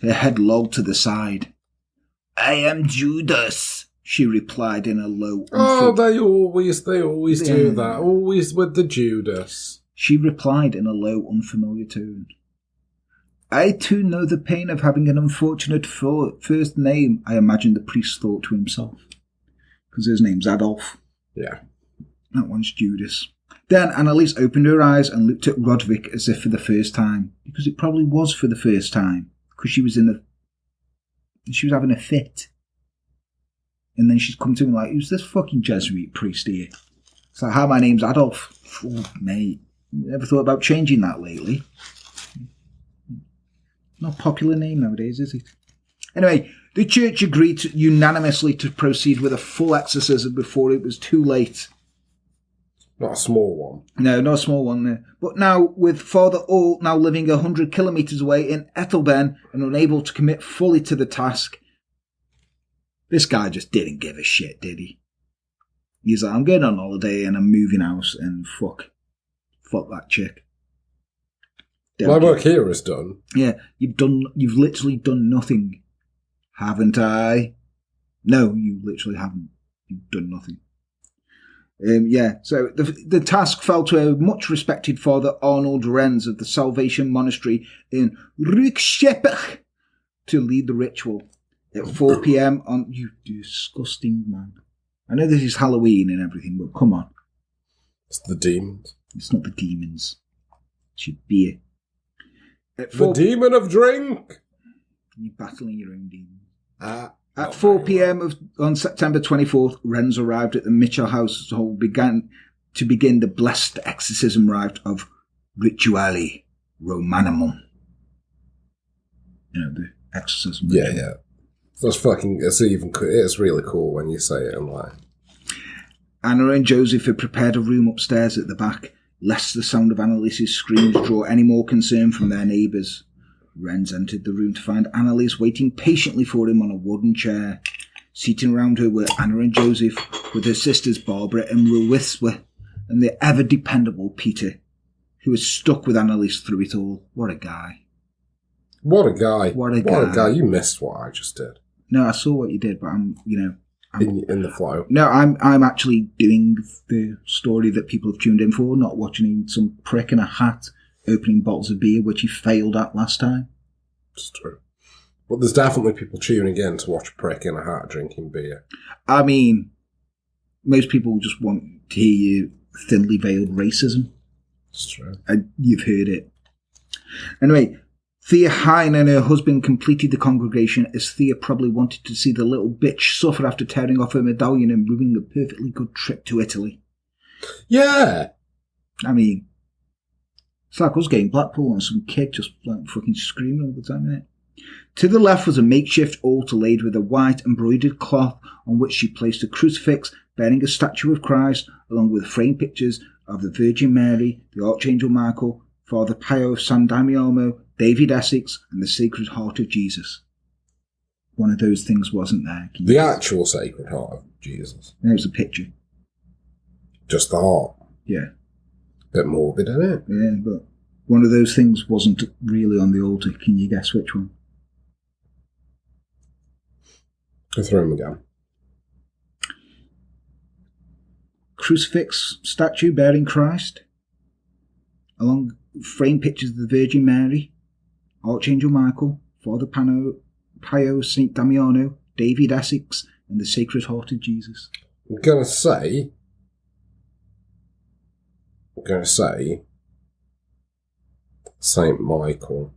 Her head lolled to the side. "I am Judas," she replied in a low... Oh, they always do that. Always with the Judas. She replied in a low, unfamiliar tone. I too know the pain of having an unfortunate first name, I imagine the priest thought to himself. Because his name's Adolf. Yeah. That one's Judas. Then Anneliese opened her eyes and looked at Roderick as if for the first time. Because it probably was for the first time. Because she was having a fit. And then she's come to him like, who's this fucking Jesuit priest here? It's like, hi, my name's Adolf. Oh, mate. Never thought about changing that lately. Not a popular name nowadays, is it? Anyway, the church agreed unanimously to proceed with a full exorcism before it was too late. Not a small one. No, not a small one. But now, with Father All now living 100 kilometres away in Ethelben and unable to commit fully to the task, this guy just didn't give a shit, did he? He's like, I'm going on holiday and I'm moving house and fuck that chick. My work here is done. Yeah, you've literally done nothing, haven't I? No, you literally haven't. You've done nothing. So the task fell to a much respected Father Arnold Renz of the Salvation Monastery in Rukshepech to lead the ritual at 4 p.m. on... You disgusting man. I know this is Halloween and everything, but come on. It's the demons. It's not the demons. It's your beer. The demon of drink! You're battling your own demons. At 4 p.m. on September 24th, Renz arrived at the Michel household to begin the blessed exorcism rite of Rituale Romanum. You know, the exorcism. Yeah. It's really cool when you say it online. Anna and Joseph had prepared a room upstairs at the back, lest the sound of Anneliese's screams draw any more concern from their neighbours. Renz entered the room to find Anneliese waiting patiently for him on a wooden chair. Seated around her were Anna and Joseph, with her sisters Barbara and Ruiswa, and the ever-dependable Peter, who was stuck with Anneliese through it all. What a guy. What a guy. You missed what I just did. No, I saw what you did, but I'm in the flow. No, I'm actually doing the story that people have tuned in for, not watching some prick in a hat opening bottles of beer, which he failed at last time. It's true. But there's definitely people tuning in to watch a prick in a hat drinking beer. I mean, most people just want to hear you thinly veiled racism. It's true. And you've heard it. Anyway, Thea Hine and her husband completed the congregation as Thea probably wanted to see the little bitch suffer after tearing off her medallion and ruining a perfectly good trip to Italy. Yeah. I mean, it's like us getting Blackpool and some kid just like fucking screaming all the time, innit? To the left was a makeshift altar laid with a white embroidered cloth on which she placed a crucifix bearing a statue of Christ, along with framed pictures of the Virgin Mary, the Archangel Michael, Father Pio of San Damiano, David Essex, and the Sacred Heart of Jesus. One of those things wasn't there. The actual Sacred Heart of Jesus. There's a picture. Just the heart. Yeah. Bit morbid, isn't it? Yeah, but one of those things wasn't really on the altar. Can you guess which one? Go through them again. Crucifix statue bearing Christ, along framed pictures of the Virgin Mary, Archangel Michael, Father Pio St. Damiano, David Essex, and the Sacred Heart of Jesus. I'm going to say St. Michael,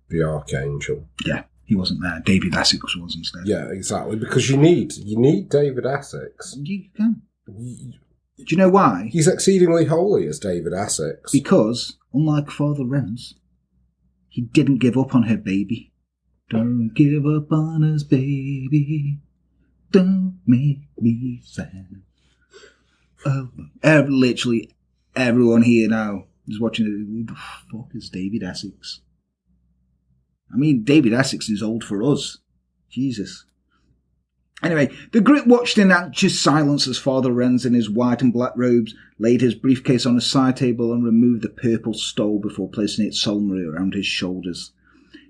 the Archangel. Yeah, he wasn't there. David Essex was instead. Yeah, exactly. Because you need David Essex. You can. Do you know why? He's exceedingly holy as David Essex. Because, unlike Father Renz, he didn't give up on her baby. Don't give up on us, baby. Don't make me sad. Oh, literally everyone here now is watching it. Who the fuck is David Essex? I mean, David Essex is old for us. Jesus. Anyway, the group watched in anxious silence as Father Renz, in his white and black robes, laid his briefcase on a side table and removed the purple stole before placing it solemnly around his shoulders.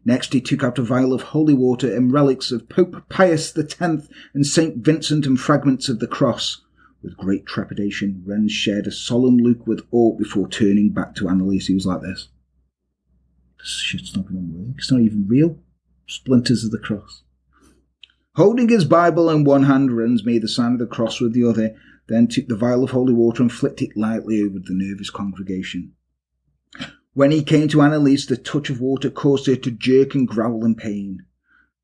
Next, he took out a vial of holy water and relics of Pope Pius X and St. Vincent and fragments of the cross. With great trepidation, Renz shared a solemn look with Alt before turning back to Anneliese. He was like this. This shit's not going to work. It's not even real. Splinters of the cross. Holding his Bible in one hand, Renz made the sign of the cross with the other, then took the vial of holy water and flicked it lightly over the nervous congregation. When he came to Anneliese, the touch of water caused her to jerk and growl in pain.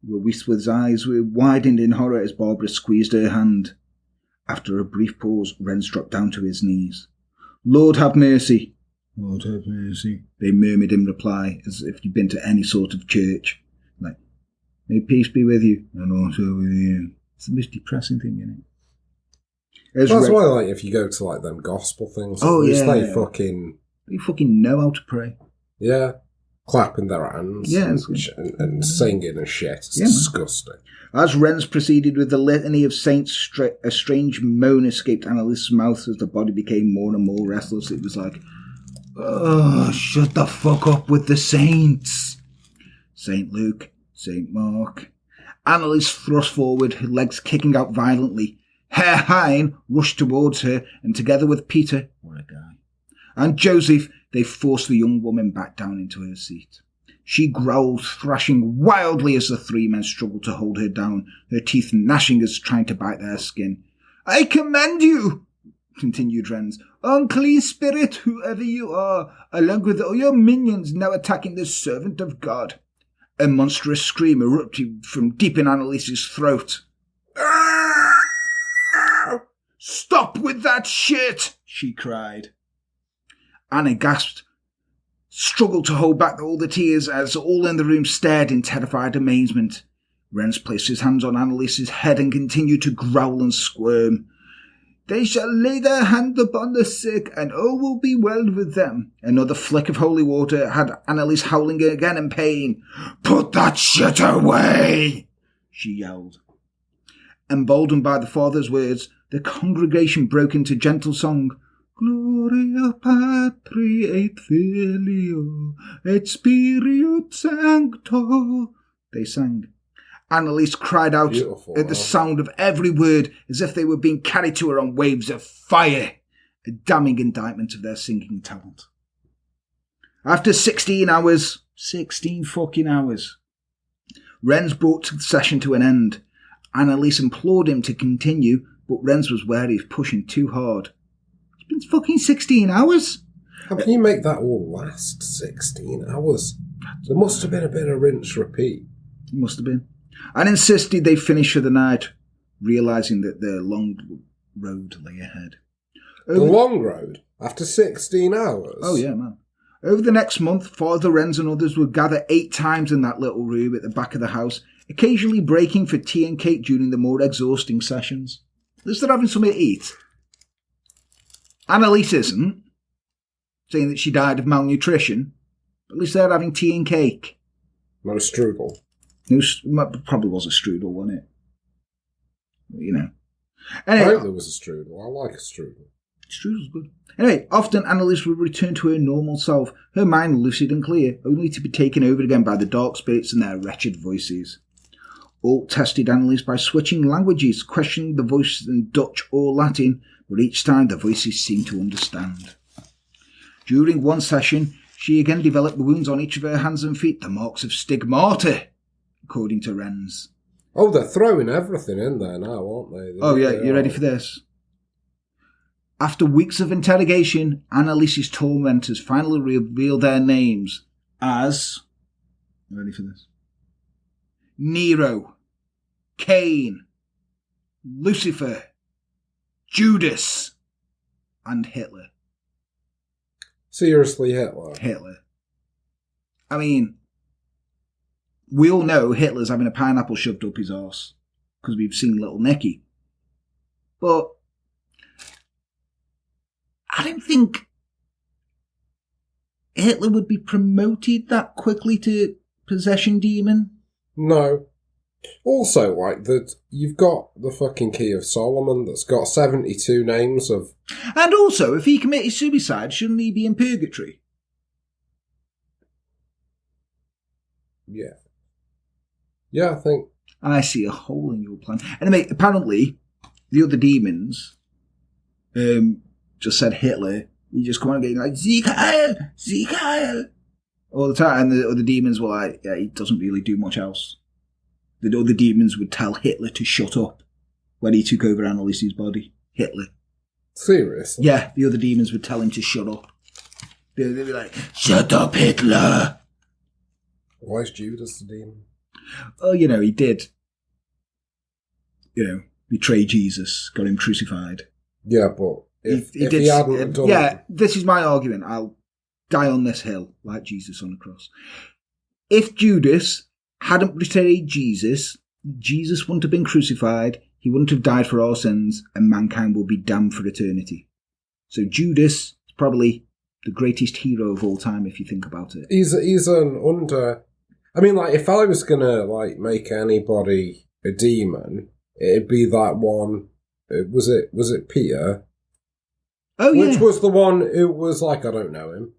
Louise's eyes were widened in horror as Barbara squeezed her hand. After a brief pause, Renz dropped down to his knees. Lord have mercy. Lord have mercy, they murmured in reply, as if you'd been to any sort of church. Like, may peace be with you, and also with you. It's the most depressing thing, isn't it? That's why, like, if you go to, like, them gospel things, they fucking know how to pray. Yeah. Clapping their hands and singing and shit. It's disgusting. As Renz proceeded with the litany of saints, a strange moan escaped Anneliese's mouth as the body became more and more restless. It was like, oh, shut the fuck up with the saints. St. Luke, St. Mark. Anneliese thrust forward, her legs kicking out violently. Herr Hein rushed towards her, and together with Peter, what a guy, and Joseph, they forced the young woman back down into her seat. She growled, thrashing wildly as the three men struggled to hold her down, her teeth gnashing as trying to bite their skin. I commend you, continued Renz, unclean spirit, whoever you are, along with all your minions now attacking the servant of God. A monstrous scream erupted from deep in Anneliese's throat. Stop with that shit, she cried. Anna gasped, struggled to hold back all the tears as all in the room stared in terrified amazement. Renz placed his hands on Anneliese's head and continued to growl and squirm. They shall lay their hand upon the sick, and all will be well with them. Another flick of holy water had Anneliese howling again in pain. Put that shit away, she yelled. Emboldened by the father's words, the congregation broke into gentle song. Gloria Patri et Filio et Spiritus Sancto, they sang. Anneliese cried out at the sound of every word as if they were being carried to her on waves of fire, a damning indictment of their singing talent. After 16 hours, 16 fucking hours, Renz brought the session to an end. Anneliese implored him to continue, but Renz was wary of pushing too hard. It's been fucking 16 hours. How can you make that all last 16 hours? There must have been a bit of rinse repeat. It must have been. And insisted they finish for the night, realising that their long road lay ahead. The long road? After 16 hours? Oh, yeah, man. Over the next month, Father Renz and others would gather 8 times in that little room at the back of the house, occasionally breaking for tea and cake during the more exhausting sessions. At least they're having something to eat. Anneliese isn't, saying that she died of malnutrition. At least they're having tea and cake. Not a strudel. It probably was a strudel, wasn't it? You know. Anyway, I hope there was a strudel. I like a strudel. Strudel's good. Anyway, often Anneliese would return to her normal self, her mind lucid and clear, only to be taken over again by the dark spirits and their wretched voices. Alt tested Anneliese by switching languages, questioning the voices in Dutch or Latin, but each time the voices seemed to understand. During one session, she again developed wounds on each of her hands and feet, the marks of stigmata, according to Renz. Oh, they're throwing everything in there now, aren't they? You ready for this? After weeks of interrogation, Anneliese's tormentors finally revealed their names as... You ready for this? Nero, Cain, Lucifer, Judas, and Hitler. Seriously, Hitler? Hitler. I mean, we all know Hitler's having a pineapple shoved up his arse because we've seen Little Nicky. But I don't think Hitler would be promoted that quickly to possession demon. No. Also, like, that you've got the fucking Key of Solomon that's got 72 names of... And also, if he committed suicide, shouldn't he be in purgatory? Yeah. Yeah, I think... I see a hole in your plan. Anyway, apparently, the other demons just said Hitler, you just come on again like, Sieg Heil! Sieg Heil! All the time. And the other demons were like, yeah, he doesn't really do much else. The other demons would tell Hitler to shut up when he took over Anneliese's body. Hitler. Seriously? Yeah, the other demons would tell him to shut up. They'd be like, shut up, Hitler! Why is Judas the demon? Oh, he did, betray Jesus, got him crucified. Yeah, but if he hadn't done it... This is my argument. I'll die on this hill, like Jesus on the cross. If Judas hadn't betrayed Jesus, Jesus wouldn't have been crucified, he wouldn't have died for our sins, and mankind will be damned for eternity. So Judas is probably the greatest hero of all time, if you think about it. He's an under... I mean, like, if I was going to, like, make anybody a demon, it'd be that one... Was it Peter? Oh, yeah. Which was the one who was like, I don't know him.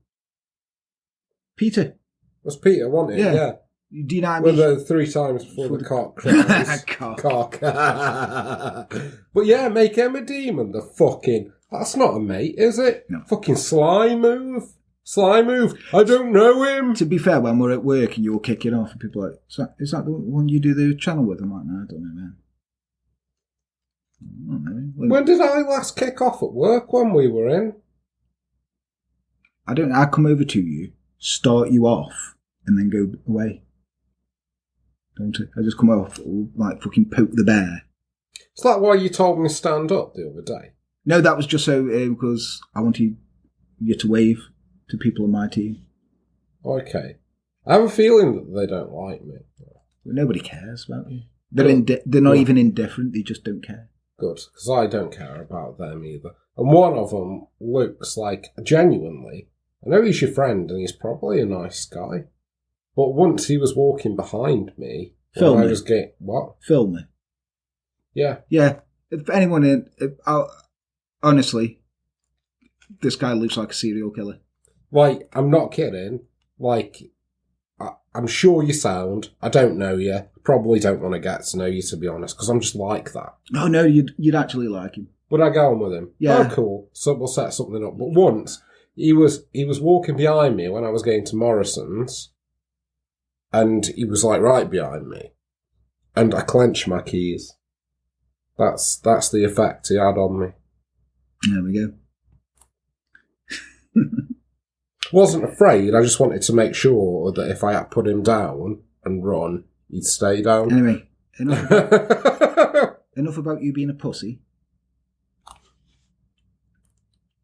Peter. It was Peter, wasn't it? Yeah. Do you know what I mean? Well, the 3 times before the cock crows. Cock. But yeah, make him a demon. The fucking... That's not a mate, is it? No. Fucking sly move. Sly move. I don't know him. To be fair, when we're at work and you're kicking off and people are like, is that the one you do the channel with? I'm like, no, I don't know, man. I don't know. When did I last kick off at work? When we were in? I come over to you, start you off, and then go away. Don't I? I just come off, like fucking poke the bear. Is that why you told me to stand up the other day? No, that was just so because I wanted you to wave to people on my team. Okay. I have a feeling that they don't like me. Well, nobody cares about you. They're not even indifferent, they just don't care. Good, because I don't care about them either. And one of them looks like, genuinely, I know he's your friend and he's probably a nice guy, but once he was walking behind me, Film I me. was getting... What? Film me. Yeah. Yeah. If anyone... honestly, this guy looks like a serial killer. Like, I'm not kidding. Like, I'm sure you sound. I don't know you. Probably don't want to get to know you, to be honest, because I'm just like that. Oh, no, you'd actually like him. Would I go on with him? Yeah. Oh, cool. So we'll set something up. But once, he was walking behind me when I was getting to Morrison's, and he was, like, right behind me. And I clenched my keys. That's the effect he had on me. There we go. Wasn't afraid, I just wanted to make sure that if I had put him down and run, he'd stay down. Anyway, enough about you being a pussy.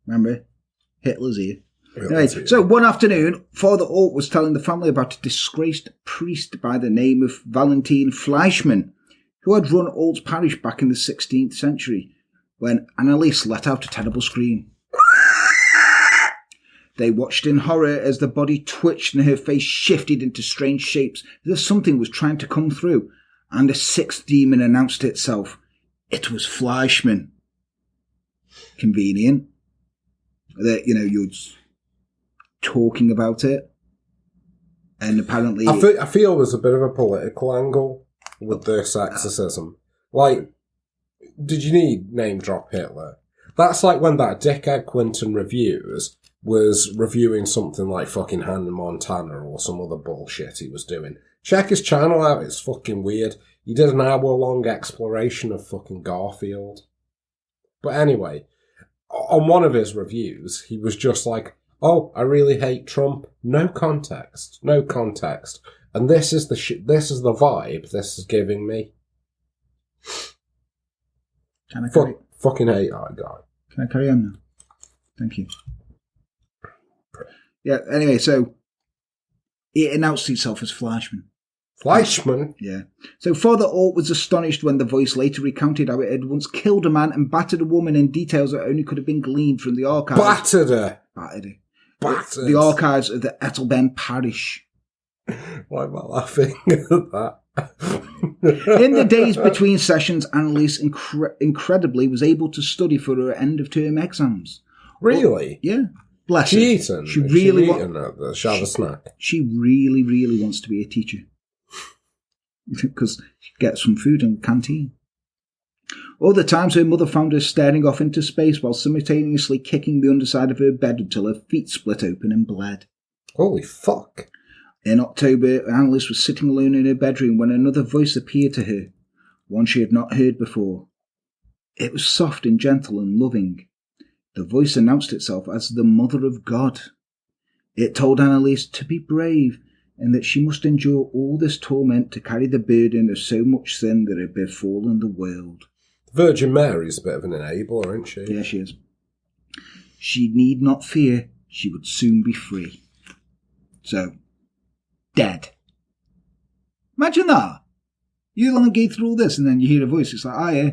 Remember, Hitler's here. Anyway, so one afternoon, Father Alt was telling the family about a disgraced priest by the name of Valentin Fleischmann, who had run Alt's parish back in the 16th century, when Anneliese let out a terrible scream. They watched in horror as the body twitched and her face shifted into strange shapes as if something was trying to come through, and a 6th demon announced itself. It was Fleischmann. Convenient. That, you're talking about it. And apparently... I feel there's a bit of a political angle with this exorcism. Like, did you need name drop Hitler? That's like when that dickhead Quinton Reviews was reviewing something like fucking Hannah Montana or some other bullshit he was doing. Check his channel out, it's fucking weird. He did an hour-long exploration of fucking Garfield. But anyway, on one of his reviews, he was just like, oh, I really hate Trump. No context. And this is the vibe this is giving me. Can I fucking hate that guy. Can I carry on now? Thank you. Yeah, anyway, so it announced itself as Fleischmann. Fleischmann? Yeah. So Father Alt was astonished when the voice later recounted how it had once killed a man and battered a woman in details that only could have been gleaned from the archives. Battered her? Battered. The archives of the Ettelben parish. Why am I laughing at that? In the days between sessions, Anneliese incredibly was able to study for her end-of-term exams. Really? Yeah. Bless her. She She really she have a snack. She really, really wants to be a teacher. Because she gets some food in the canteen. Other times her mother found her staring off into space while simultaneously kicking the underside of her bed until her feet split open and bled. Holy fuck. In October, Anneliese was sitting alone in her bedroom when another voice appeared to her, one she had not heard before. It was soft and gentle and loving. The voice announced itself as the Mother of God. It told Anneliese to be brave and that she must endure all this torment to carry the burden of so much sin that had befallen the world. Virgin Mary's a bit of an enabler, isn't she? Yeah, she is. She need not fear, she would soon be free. So, dead. Imagine that. You long go through all this and then you hear a voice. It's like, yeah,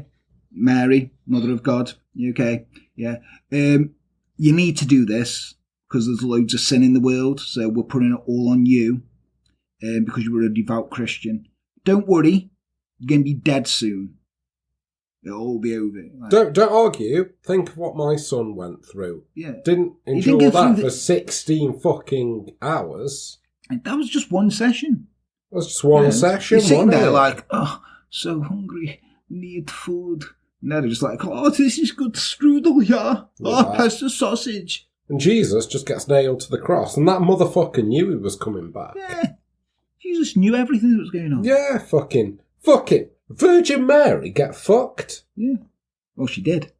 Mary, Mother of God. You okay? Yeah. You need to do this because there's loads of sin in the world, so we're putting it all on you because you were a devout Christian. Don't worry, you're going to be dead soon. It'll all be over. Like, don't argue. Think of what my son went through. Yeah. Didn't endure that for 16 fucking hours. And that was just one session. It was just one session, You're sitting there it? like, oh, so hungry, need food. And they're just like, oh, this is good strudel, yeah. Oh, pass the sausage. And Jesus just gets nailed to the cross. And that motherfucker knew he was coming back. Yeah. Jesus knew everything that was going on. Yeah, fucking. Virgin Mary get fucked. Yeah. Well, she did.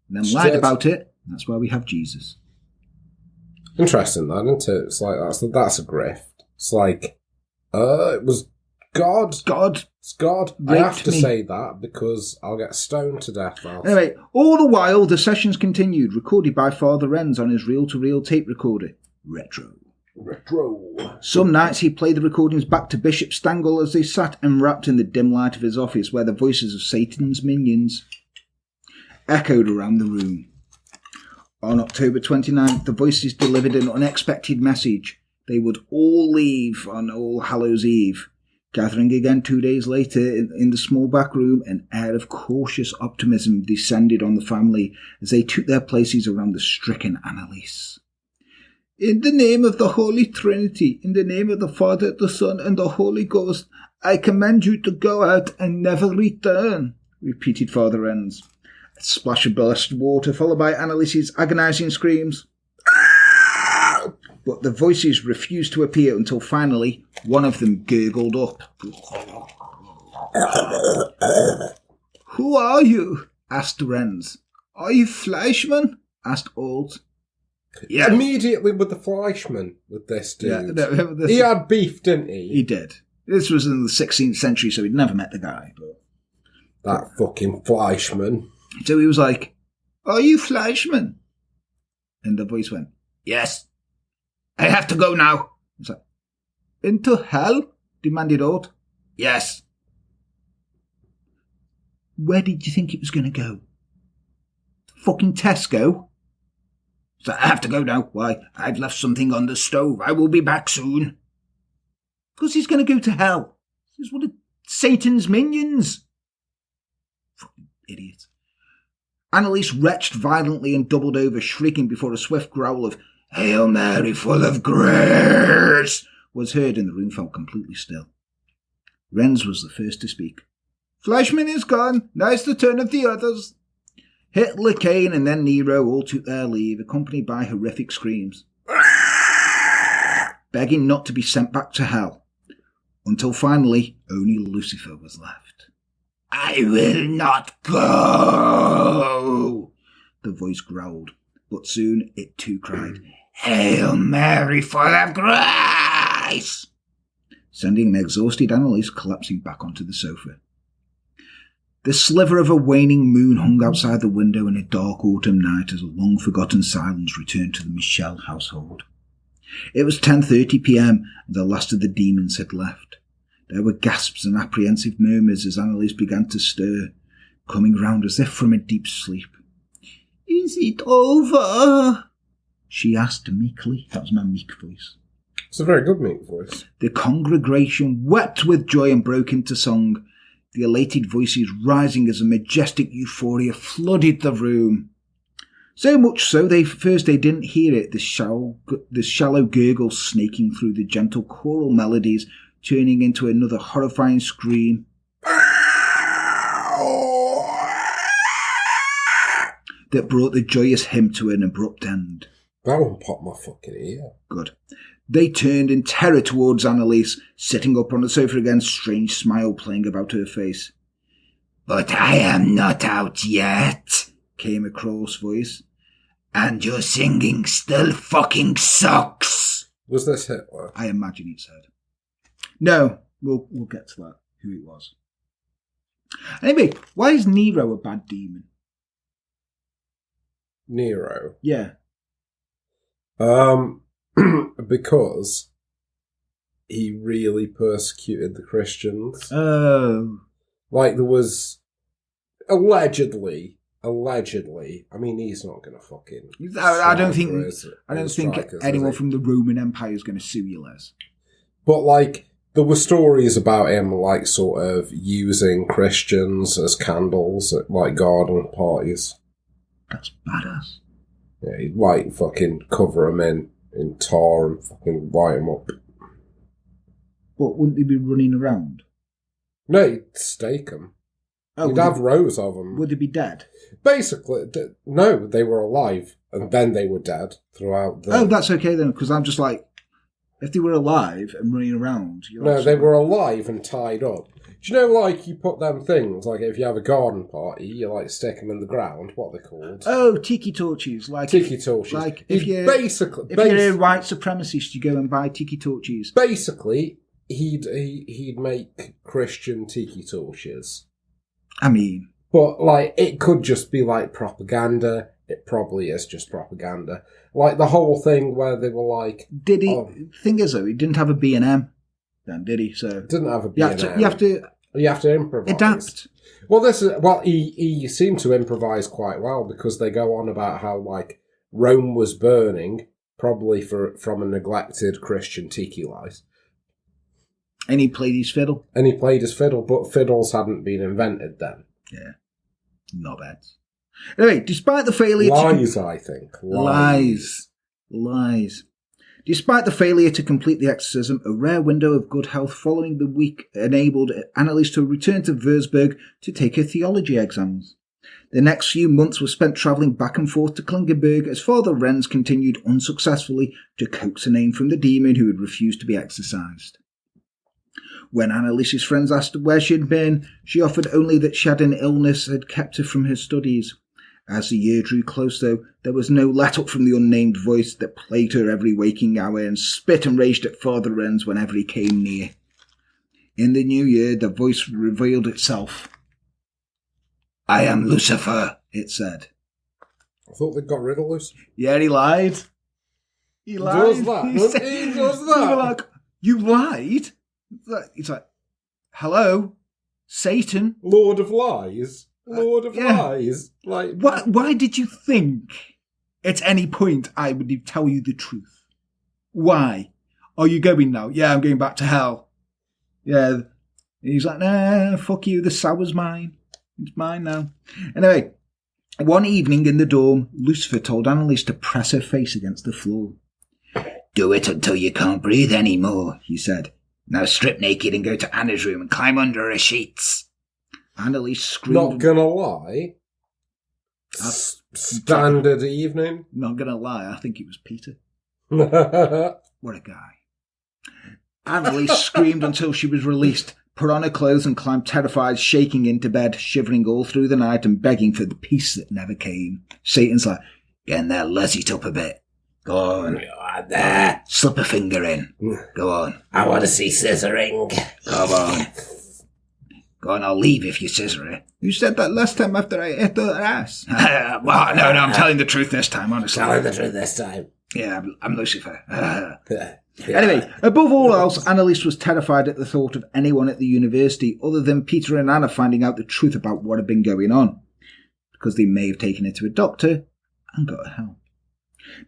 And then She lied did. about it. That's why we have Jesus. Interesting, that, isn't it? It's like, that's a grift. It's like, it was God. God. It's God. I have to me. say that because I'll get stoned to death. Anyway, all the while, the sessions continued, recorded by Father Renz on his reel-to-reel tape recorder. Retro. Some nights he played the recordings back to Bishop Stangle as they sat enwrapped in the dim light of his office where the voices of Satan's minions echoed around the room. On October 29th, the voices delivered an unexpected message. They would all leave on All Hallows Eve. Gathering again 2 days later in the small back room, an air of cautious optimism descended on the family as they took their places around the stricken Anneliese. In the name of the Holy Trinity, in the name of the Father, the Son, and the Holy Ghost, I command you to go out and never return, repeated Father Renz. A splash of blessed water, followed by Anneliese's agonizing screams. But the voices refused to appear until finally one of them gurgled up. Who are you? Asked Renz. Are you Fleischmann? Asked Alt. Yeah. Immediately with the Fleischmann, with this dude. Yeah, he had beef, didn't he? He did. This was in the 16th century, so he'd never met the guy. But that fucking Fleischmann. So he was like, are you Fleischmann? And the voice went, yes. I have to go now. He's like, into hell? Demanded Alt. Yes. Where did you think it was going to go? Fucking Tesco? So I have to go now. Why? I've left something on the stove. I will be back soon. Because he's going to go to hell. He's one of Satan's minions. Fucking idiot. Anneliese retched violently and doubled over, shrieking before a swift growl of, Hail Mary, full of grace, was heard and the room felt completely still. Renz was the first to speak. Fleischmann is gone. Now's the turn of the others. Hitler, Cain, and then Nero all took their leave, accompanied by horrific screams, begging not to be sent back to hell, until finally only Lucifer was left. I will not go, the voice growled, but soon it too cried, Hail Mary, full of grace, sending an exhausted Anneliese collapsing back onto the sofa. The sliver of a waning moon hung outside the window in a dark autumn night as a long-forgotten silence returned to the Michel household. It was 10:30 p.m. and the last of the demons had left. There were gasps and apprehensive murmurs as Anneliese began to stir, coming round as if from a deep sleep. Is it over? She asked meekly. That was my meek voice. It's a very good meek voice. The congregation wept with joy and broke into song, the elated voices rising as a majestic euphoria flooded the room. So much so, they didn't hear it, the shallow gurgle snaking through the gentle choral melodies, turning into another horrifying scream. that brought the joyous hymn to an abrupt end. That one popped my fucking ear. Good. They turned in terror towards Anneliese, sitting up on the sofa again, strange smile playing about her face. "But I am not out yet," came a cross voice. "And your singing still fucking sucks." Was this Hitler? I imagine it said. No, we'll get to that, who it was. Anyway, why is Nero a bad demon? Nero? Yeah. Because he really persecuted the Christians. Oh. Like, there was allegedly, I mean, he's not going to fucking... I don't think anyone from the Roman Empire is going to sue you, Les. But, like, there were stories about him, like, sort of using Christians as candles at, like, garden parties. That's badass. Yeah, he'd, like, fucking cover them in tar and fucking light them up. But wouldn't they be running around? No, he'd stake them. Oh, He'd have rows of them. Would they be dead? Basically, no, they were alive, and then they were dead throughout the... Oh, that's okay then, because I'm just like, if they were alive and running around... No, they were alive and tied up. Do you know, like, you put them things, like, if you have a garden party, you, like, stick them in the ground, what are they called? Oh, tiki torches. Tiki torches. Like, if you're a white supremacist, you go and buy tiki torches. Basically, he'd make Christian tiki torches. I mean... But, like, it could just be, like, propaganda. It probably is just propaganda. Like, the whole thing where they were like... Did he... Thing is, though, he didn't have a B&M then, did he? So didn't have a B&M. You have to improvise. Adapt. Well, he seemed to improvise quite well, because they go on about how, like, Rome was burning, probably from a neglected Christian tiki light. And he played his fiddle. But fiddles hadn't been invented then. Yeah. Not bad. Anyway, despite the failure I think. Lies. Despite the failure to complete the exorcism, a rare window of good health following the week enabled Anneliese to return to Würzburg to take her theology exams. The next few months were spent travelling back and forth to Klingenberg as Father Renz continued unsuccessfully to coax a name from the demon who had refused to be exorcised. When Anneliese's friends asked where she had been, she offered only that she had an illness that had kept her from her studies. As the year drew close, though, there was no let-up from the unnamed voice that plagued her every waking hour and spit and raged at Father Renz whenever he came near. In the new year, the voice revealed itself. "I am Lucifer," it said. I thought they got rid of Lucifer. Yeah, he lied. He lied. He does that. They were like, "You lied?" It's like, "Hello, Satan, Lord of Lies." Lies. Like, why did you think at any point I would tell you the truth? Why? Are you going now? Yeah, I'm going back to hell. Yeah. And he's like, "Nah, fuck you, the sour's mine. It's mine now." Anyway, one evening in the dorm, Lucifer told Anneliese to press her face against the floor. "Do it until you can't breathe anymore," he said. "Now strip naked and go to Anna's room and climb under her sheets." Anneliese screamed. Not gonna lie. Standard evening. Not gonna lie, I think it was Peter. What a guy. Anneliese screamed until she was released, put on her clothes and climbed terrified, shaking into bed, shivering all through the night and begging for the peace that never came. Satan's like, "Get in there, luzz it up a bit. Go on. There. Slip a finger in. Go on. I want to see scissoring. Come on. Go on, I'll leave if you scissor it." "You said that last time after I ate the ass." Well, no, I'm telling the truth this time, honestly. Telling the truth this time. Yeah, I'm Lucifer. Anyway, above all else, Anneliese was terrified at the thought of anyone at the university other than Peter and Anna finding out the truth about what had been going on, because they may have taken her to a doctor and got her help.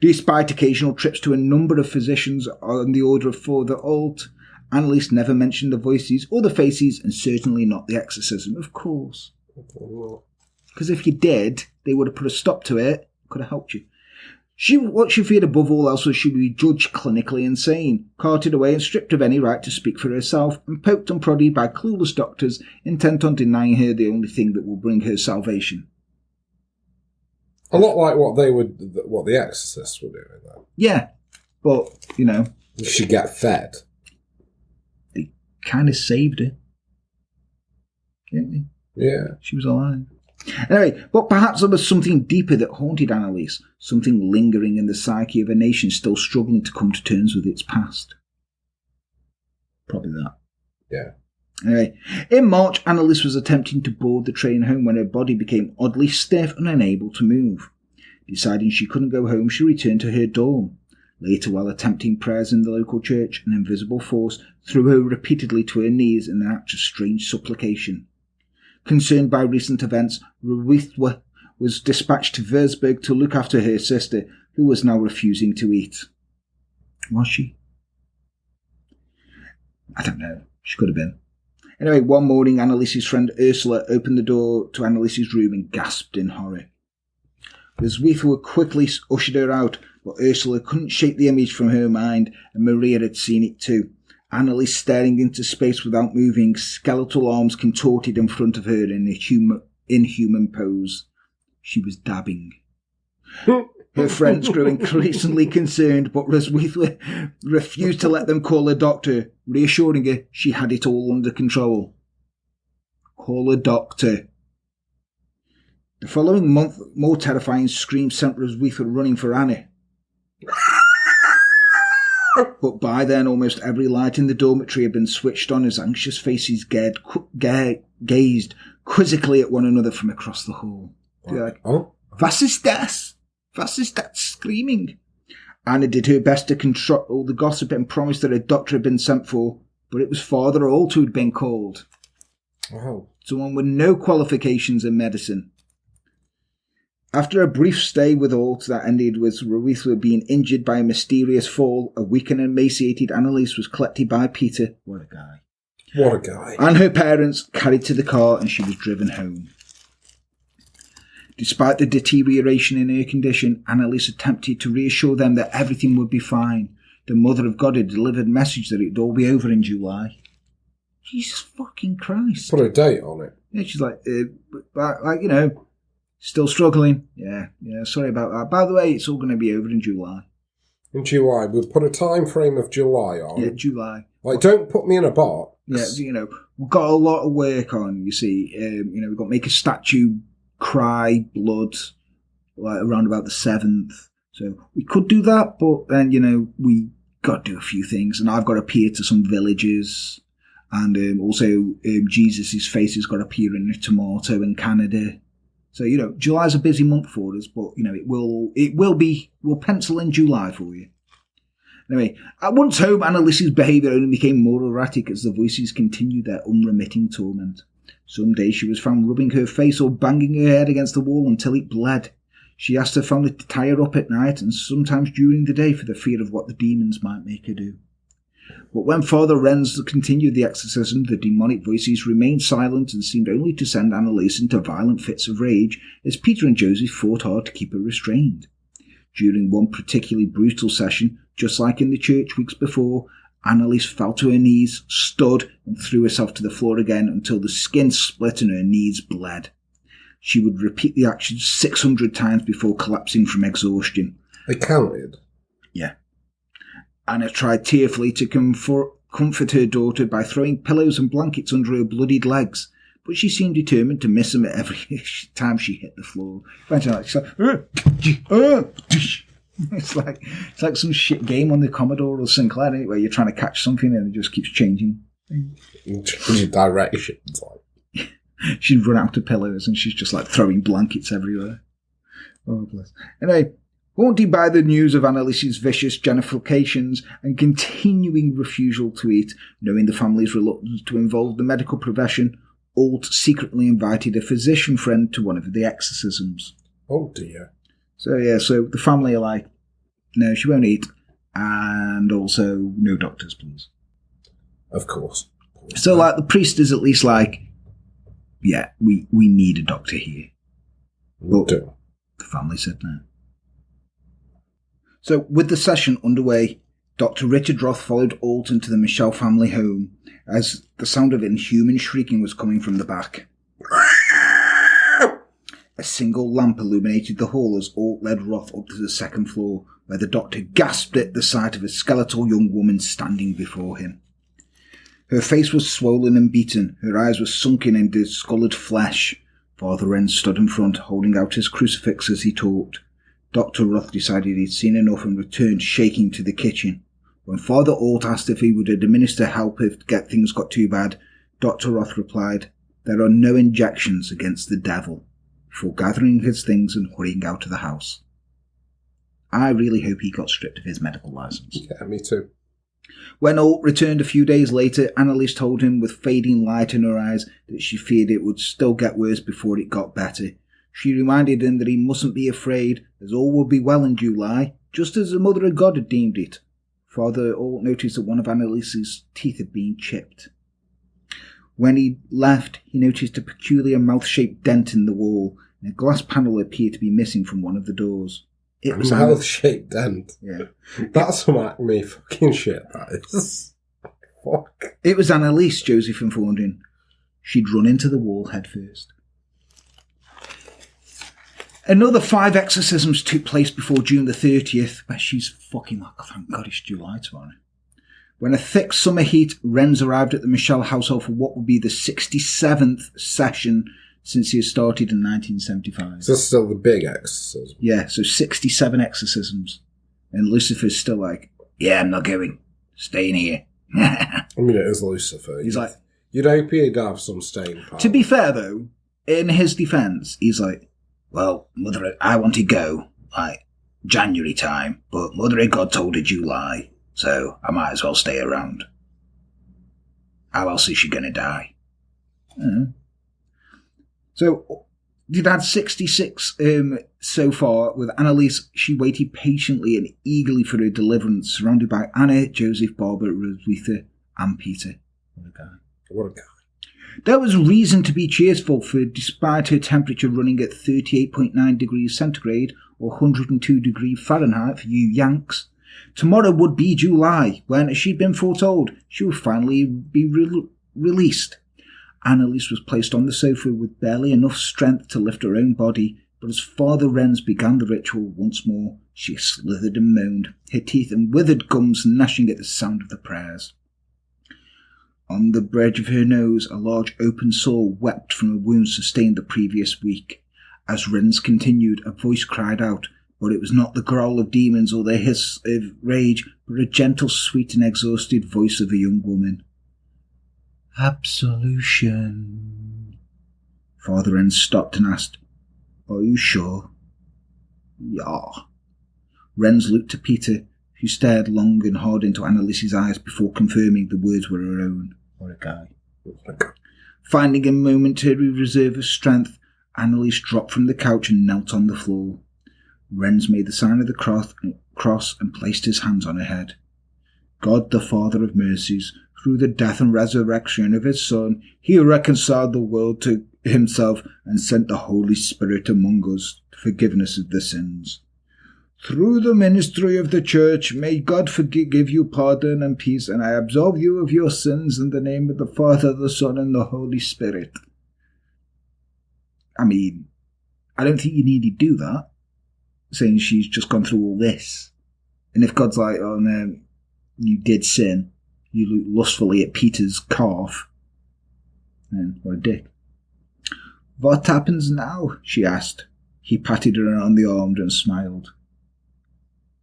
Despite occasional trips to a number of physicians on the order of Father Alt, Anneliese never mentioned the voices or the faces, and certainly not the exorcism, of course. Because if you did, they would have put a stop to it, could have helped you. What she feared above all else was she would be judged clinically insane, carted away and stripped of any right to speak for herself, and poked and prodded by clueless doctors intent on denying her the only thing that will bring her salvation. A lot like what the Exorcists were doing, though. Yeah, but, You should get fed. they kind of saved her. Didn't they? Yeah. She was alive. Anyway, but perhaps there was something deeper that haunted Anneliese, something lingering in the psyche of a nation still struggling to come to terms with its past. Probably that. Yeah. Anyway, in March, Anneliese was attempting to board the train home when her body became oddly stiff and unable to move. Deciding she couldn't go home, she returned to her dorm. Later, while attempting prayers in the local church, an invisible force threw her repeatedly to her knees in an act of strange supplication. Concerned by recent events, Ruithwa was dispatched to Würzburg to look after her sister, who was now refusing to eat. Was she? I don't know. She could have been. Anyway, one morning, Anneliese's friend Ursula opened the door to Anneliese's room and gasped in horror. Ruithwa quickly ushered her out, but Ursula couldn't shake the image from her mind, and Maria had seen it too. Anneliese staring into space without moving, skeletal arms contorted in front of her in a inhuman pose. She was dabbing. Her friends grew increasingly concerned, but Ruithwa refused to let them call a doctor, reassuring her she had it all under control. Call a doctor. The following month, more terrifying screams sent Ruithwa running for Annie. But by then, almost every light in the dormitory had been switched on as anxious faces gazed quizzically at one another from across the hall. Like, Was ist das? Was ist that screaming? Anna did her best to control the gossip and promised that a doctor had been sent for, but it was Father Alt who had been called. Oh. Someone with no qualifications in medicine. After a brief stay with Alt that ended with Ruithwa being injured by a mysterious fall, a weakened and emaciated Anneliese was collected by Peter. What a guy. What a guy. And her parents carried to the car, and she was driven home. Despite the deterioration in her condition, Anneliese attempted to reassure them that everything would be fine. The Mother of God had delivered a message that it would all be over in July. Jesus fucking Christ. Put a date on it. Yeah, she's like, still struggling. Yeah, sorry about that. By the way, it's all going to be over in July. In July. We'll put a time frame of July on. Yeah, July. Like, don't put me in a box. Yeah, we've got a lot of work on, you see. We've got to make a statue cry blood like around about the 7th. So we could do that, but then, we got to do a few things. And I've got to appear to some villages. And also Jesus' face has got to appear in a tomato in Canada. So, July's a busy month for us, but, we'll pencil in July for you. Anyway, at once home, Anneliese's behaviour only became more erratic as the voices continued their unremitting torment. Some days she was found rubbing her face or banging her head against the wall until it bled. She asked her family to tie her up at night and sometimes during the day for the fear of what the demons might make her do. But when Father Renz continued the exorcism, the demonic voices remained silent and seemed only to send Anneliese into violent fits of rage as Peter and Joseph fought hard to keep her restrained. During one particularly brutal session, just like in the church weeks before, Anneliese fell to her knees, stood, and threw herself to the floor again until the skin split and her knees bled. She would repeat the action 600 times before collapsing from exhaustion. They counted? Yeah. Anna tried tearfully to comfort her daughter by throwing pillows and blankets under her bloodied legs, but she seemed determined to miss them at every time she hit the floor. It's like some shit game on the Commodore or Sinclair, isn't it, where you're trying to catch something and it just keeps changing. Directions. She'd run out of pillows and she's just like throwing blankets everywhere. Oh, bless. Anyway, haunted by the news of Anneliese's vicious genuflections and continuing refusal to eat, knowing the family's reluctance to involve the medical profession, Alt secretly invited a physician friend to one of the exorcisms. Oh dear. So the family are like, no, she won't eat, and also no doctors, please. Of course. So like the priest is at least like, yeah, we need a doctor here. But the family said no. So with the session underway, Dr. Richard Roth followed Alt into the Michel family home as the sound of inhuman shrieking was coming from the back. A single lamp illuminated the hall as Alt led Roth up to the second floor, where the doctor gasped at the sight of a skeletal young woman standing before him. Her face was swollen and beaten, her eyes were sunken in discoloured flesh. Father Wren stood in front, holding out his crucifix as he talked. Dr. Roth decided he'd seen enough and returned shaking to the kitchen. When Father Alt asked if he would administer help if things got too bad, Dr. Roth replied, "There are no injections against the devil," before gathering his things and hurrying out of the house. I really hope he got stripped of his medical license. Yeah, me too. When Alt returned a few days later, Anneliese told him with fading light in her eyes that she feared it would still get worse before it got better. She reminded him that he mustn't be afraid, as all would be well in July, just as the Mother of God had deemed it. Father Alt noticed that one of Anneliese's teeth had been chipped. When he left, he noticed a peculiar mouth-shaped dent in the wall, and a glass panel appeared to be missing from one of the doors. It was a mouth-shaped dent. Yeah. That's some Acme fucking shit, that is. Fuck. It was Anneliese, Joseph informed him. She'd run into the wall headfirst. Another 5 exorcisms took place before June the 30th, but she's fucking like, thank God it's July tomorrow. When a thick summer heat, Wrens arrived at the Michel household for what would be the 67th session since he had started in 1975. So that's still the big exorcism? Yeah, so 67 exorcisms. And Lucifer's still like, yeah, I'm not going. Staying here. I mean, it is Lucifer. He's like... You'd hope he'd have some staying power. To be fair, though, in his defence, he's like, well, Mother, I want to go, like, January time, but Mother of God told her July, so I might as well stay around. How else is she going to die? So, you'd had 66 so far. With Anneliese, she waited patiently and eagerly for her deliverance, surrounded by Anna, Joseph, Barbara, Roswitha, and Peter. What a guy. What a guy. There was reason to be cheerful, for despite her temperature running at 38.9 degrees centigrade or 102 degrees Fahrenheit for you Yanks, tomorrow would be July, when, as she'd been foretold, she would finally be released. Anneliese was placed on the sofa with barely enough strength to lift her own body, but as Father Wrens began the ritual once more, she slithered and moaned, her teeth and withered gums gnashing at the sound of the prayers. On the bridge of her nose, a large open sore wept from a wound sustained the previous week. As Wrens continued, a voice cried out, but it was not the growl of demons or the hiss of rage, but a gentle, sweet and exhausted voice of a young woman. Absolution. Father Wrens stopped and asked, Are you sure? Yeah. Wrens looked to Peter, who stared long and hard into Anneliese's eyes before confirming the words were her own. What a guy. Finding a momentary reserve of strength, Anneliese dropped from the couch and knelt on the floor. Wrens made the sign of the cross and placed his hands on her head. God, the Father of mercies, through the death and resurrection of his Son, he reconciled the world to himself and sent the Holy Spirit among us to forgiveness of the sins. Through the ministry of the Church, may God give you pardon and peace, and I absolve you of your sins in the name of the Father, the Son, and the Holy Spirit. I mean, I don't think you need to do that, saying she's just gone through all this. And if God's like, oh no, you did sin, you looked lustfully at Peter's calf, then what a dick. What happens now? She asked. He patted her on the arm and smiled.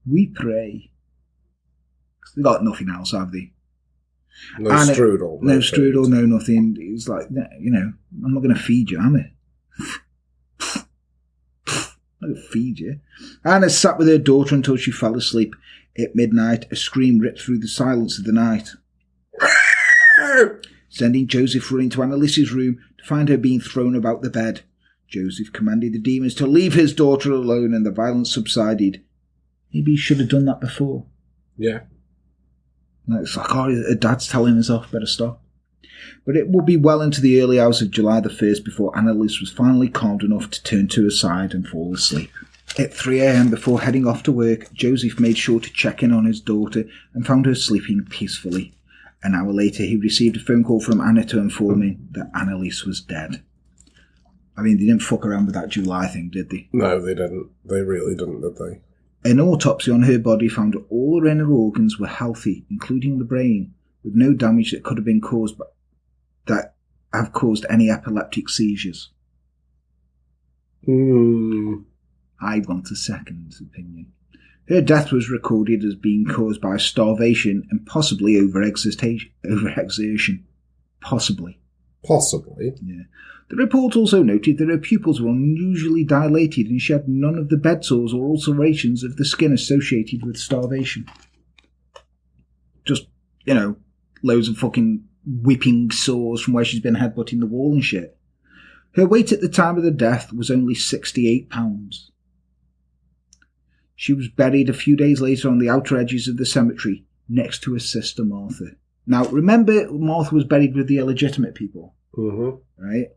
We pray. They've got nothing else, have they? No strudel. No strudel, no nothing. It's like, you know, I'm not going to feed you, am I? I'm going to feed you. Anna sat with her daughter until she fell asleep. At midnight, a scream ripped through the silence of the night, sending Joseph running to Anneliese's room to find her being thrown about the bed. Joseph commanded the demons to leave his daughter alone, and the violence subsided. Maybe he should have done that before. Yeah. It's like, oh, her dad's telling us off, better stop. But it would be well into the early hours of July the 1st before Anneliese was finally calmed enough to turn to her side and fall asleep. At 3 a.m. before heading off to work, Joseph made sure to check in on his daughter and found her sleeping peacefully. An hour later, he received a phone call from Anna to inform him that Anneliese was dead. I mean, they didn't fuck around with that July thing, did they? No, they didn't. They really didn't, did they? An autopsy on her body found all her inner organs were healthy, including the brain, with no damage that could have been caused that have caused any epileptic seizures. I want a second opinion. Her death was recorded as being caused by starvation and possibly overexertion. Possibly. Possibly. Yeah. The report also noted that her pupils were unusually dilated and she had none of the bed sores or ulcerations of the skin associated with starvation. Just, loads of fucking whipping sores from where she's been headbutting the wall and shit. Her weight at the time of the death was only 68 pounds. She was buried a few days later on the outer edges of the cemetery next to her sister Martha. Now, remember, Martha was buried with the illegitimate people, right?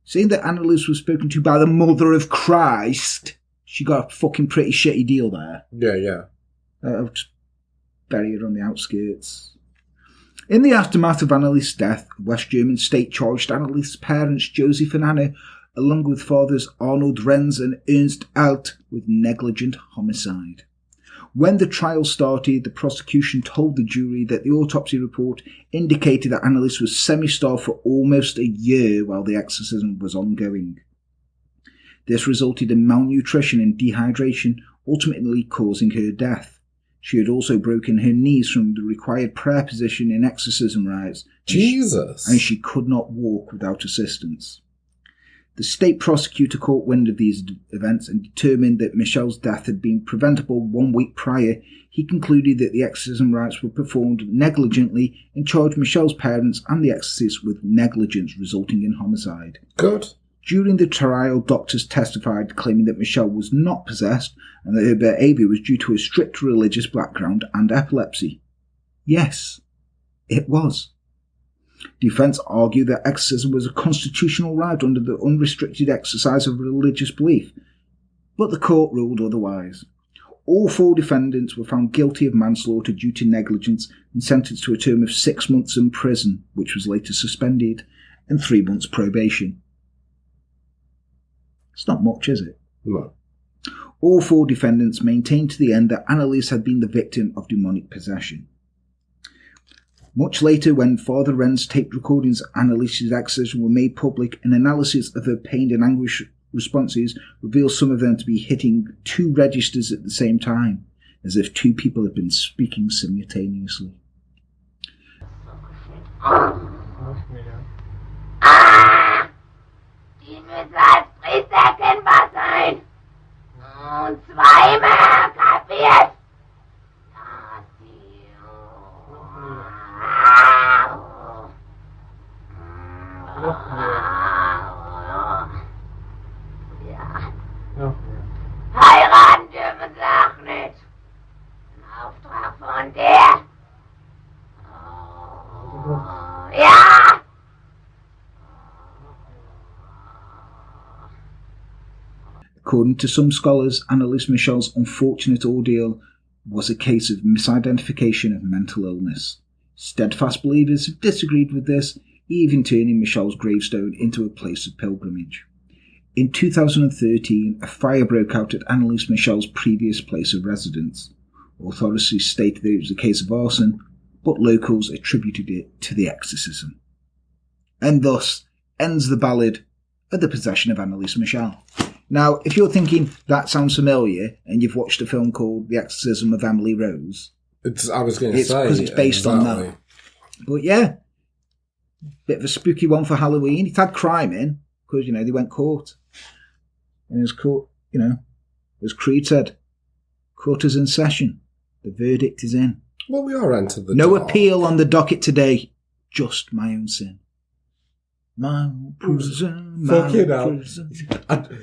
Saying that Anneliese was spoken to by the Mother of Christ, she got a fucking pretty shitty deal there. Yeah. I'll just bury her on the outskirts. In the aftermath of Anneliese's death, a West German state charged Anneliese's parents, Joseph and Anna, along with fathers Arnold Renz and Ernst Alt, with negligent homicide. When the trial started, the prosecution told the jury that the autopsy report indicated that Anneliese was semi-starved for almost a year while the exorcism was ongoing. This resulted in malnutrition and dehydration, ultimately causing her death. She had also broken her knees from the required prayer position in exorcism rites. Jesus! And she could not walk without assistance. The state prosecutor caught wind of these events and determined that Michel's death had been preventable 1 week prior. He concluded that the exorcism rites were performed negligently and charged Michel's parents and the exorcist with negligence resulting in homicide. Good. During the trial, doctors testified claiming that Michel was not possessed and that her behaviour was due to a strict religious background and epilepsy. Yes, it was. Defence argued that exorcism was a constitutional right under the unrestricted exercise of religious belief, but the court ruled otherwise. All 4 defendants were found guilty of manslaughter due to negligence and sentenced to a term of 6 months in prison, which was later suspended, and 3 months probation. It's not much, is it? No. All 4 defendants maintained to the end that Anneliese had been the victim of demonic possession. Much later, when Father Wren's tape recordings of Anneliese's exorcism were made public, an analysis of her pain and anguish responses revealed some of them to be hitting 2 registers at the same time, as if 2 people had been speaking simultaneously. Die müssen als Priester erkennbar sein. Und 2 mehr, kapiert? Heiraten dürfen sie auch nicht. Ein Auftrag von dir. Ja! According to some scholars, Anneliese Michel's unfortunate ordeal was a case of misidentification of mental illness. Steadfast believers have disagreed with this, even turning Michel's gravestone into a place of pilgrimage. In 2013, a fire broke out at Anneliese Michel's previous place of residence. Authorities stated that it was a case of arson, but locals attributed it to the exorcism. And thus ends the ballad of the possession of Anneliese Michel. Now, if you're thinking that sounds familiar, and you've watched a film called The Exorcism of Emily Rose, I was going to say, because it's based on that. But yeah, bit of a spooky one for Halloween. It had crime in, because, they went court. And it was court, as Creed said, court is in session. The verdict is in. Well, we are entered the No dark. appeal on the docket today. Just my own sin. My prison, Fucking my hell. prison.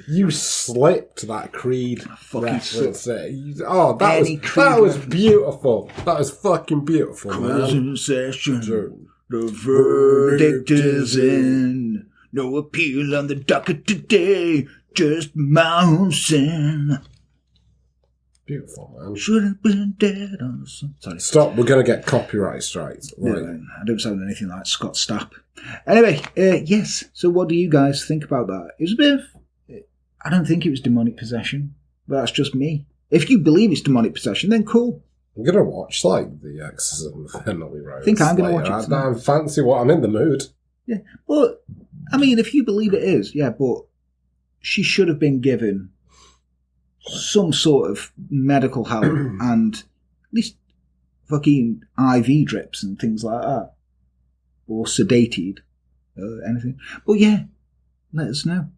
You slipped that Creed Fucking reference. slipped. That was beautiful. That was fucking beautiful, man. Prison session. The verdict is in. No appeal on the docket today. Just my own sin. Beautiful, man. Should have been dead on the sun. Sorry. Stop, we're going to get copyright strikes. Right. No, I don't sound anything like Scott Stapp. Anyway, yes. So what do you guys think about that? It was a bit of... I don't think it was demonic possession, but that's just me. If you believe it's demonic possession, then cool. I'm going to watch, like, the Exorcisms of Emily Rose. I think I'm going to watch it. I fancy what I'm in the mood. Yeah, but, I mean, if you believe it is, yeah, but she should have been given some sort of medical help and at least fucking IV drips and things like that. Or sedated. Anything. But yeah, let us know.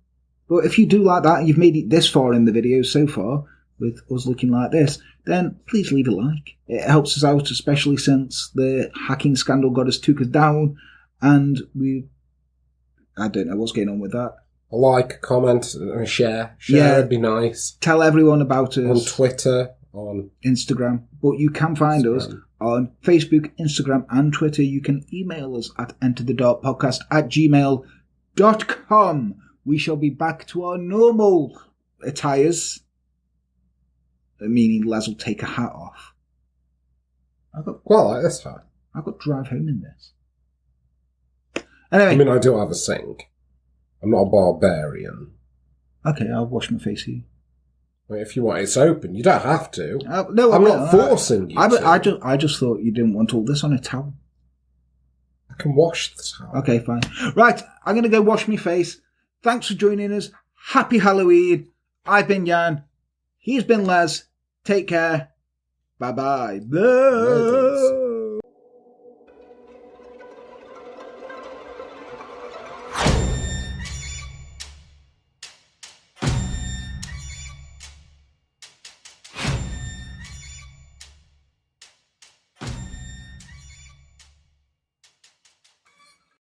But if you do like that and you've made it this far in the video so far, with us looking like this, then please leave a like. It helps us out, especially since the hacking scandal got us took us down, and I don't know what's going on with that. A like, comment, and share. Share would be nice. Tell everyone about us. On Twitter, on Instagram. But you can find us on Facebook, Instagram, and Twitter. You can email us at enterthedarkpodcast@gmail.com. We shall be back to our normal attires. Meaning Les will take a hat off. Well, like this hat. I've got to drive home in this. Anyway. I mean, I do have a sink. I'm not a barbarian. Okay, I'll wash my face here. I mean, if you want, it's open. You don't have to. No, I'm not forcing you to. I just thought you didn't want all this on a towel. I can wash the towel. Okay, fine. Right, I'm going to go wash my face. Thanks for joining us. Happy Halloween. I've been Jan. He's been Les. Take care. Bye-bye. Bye.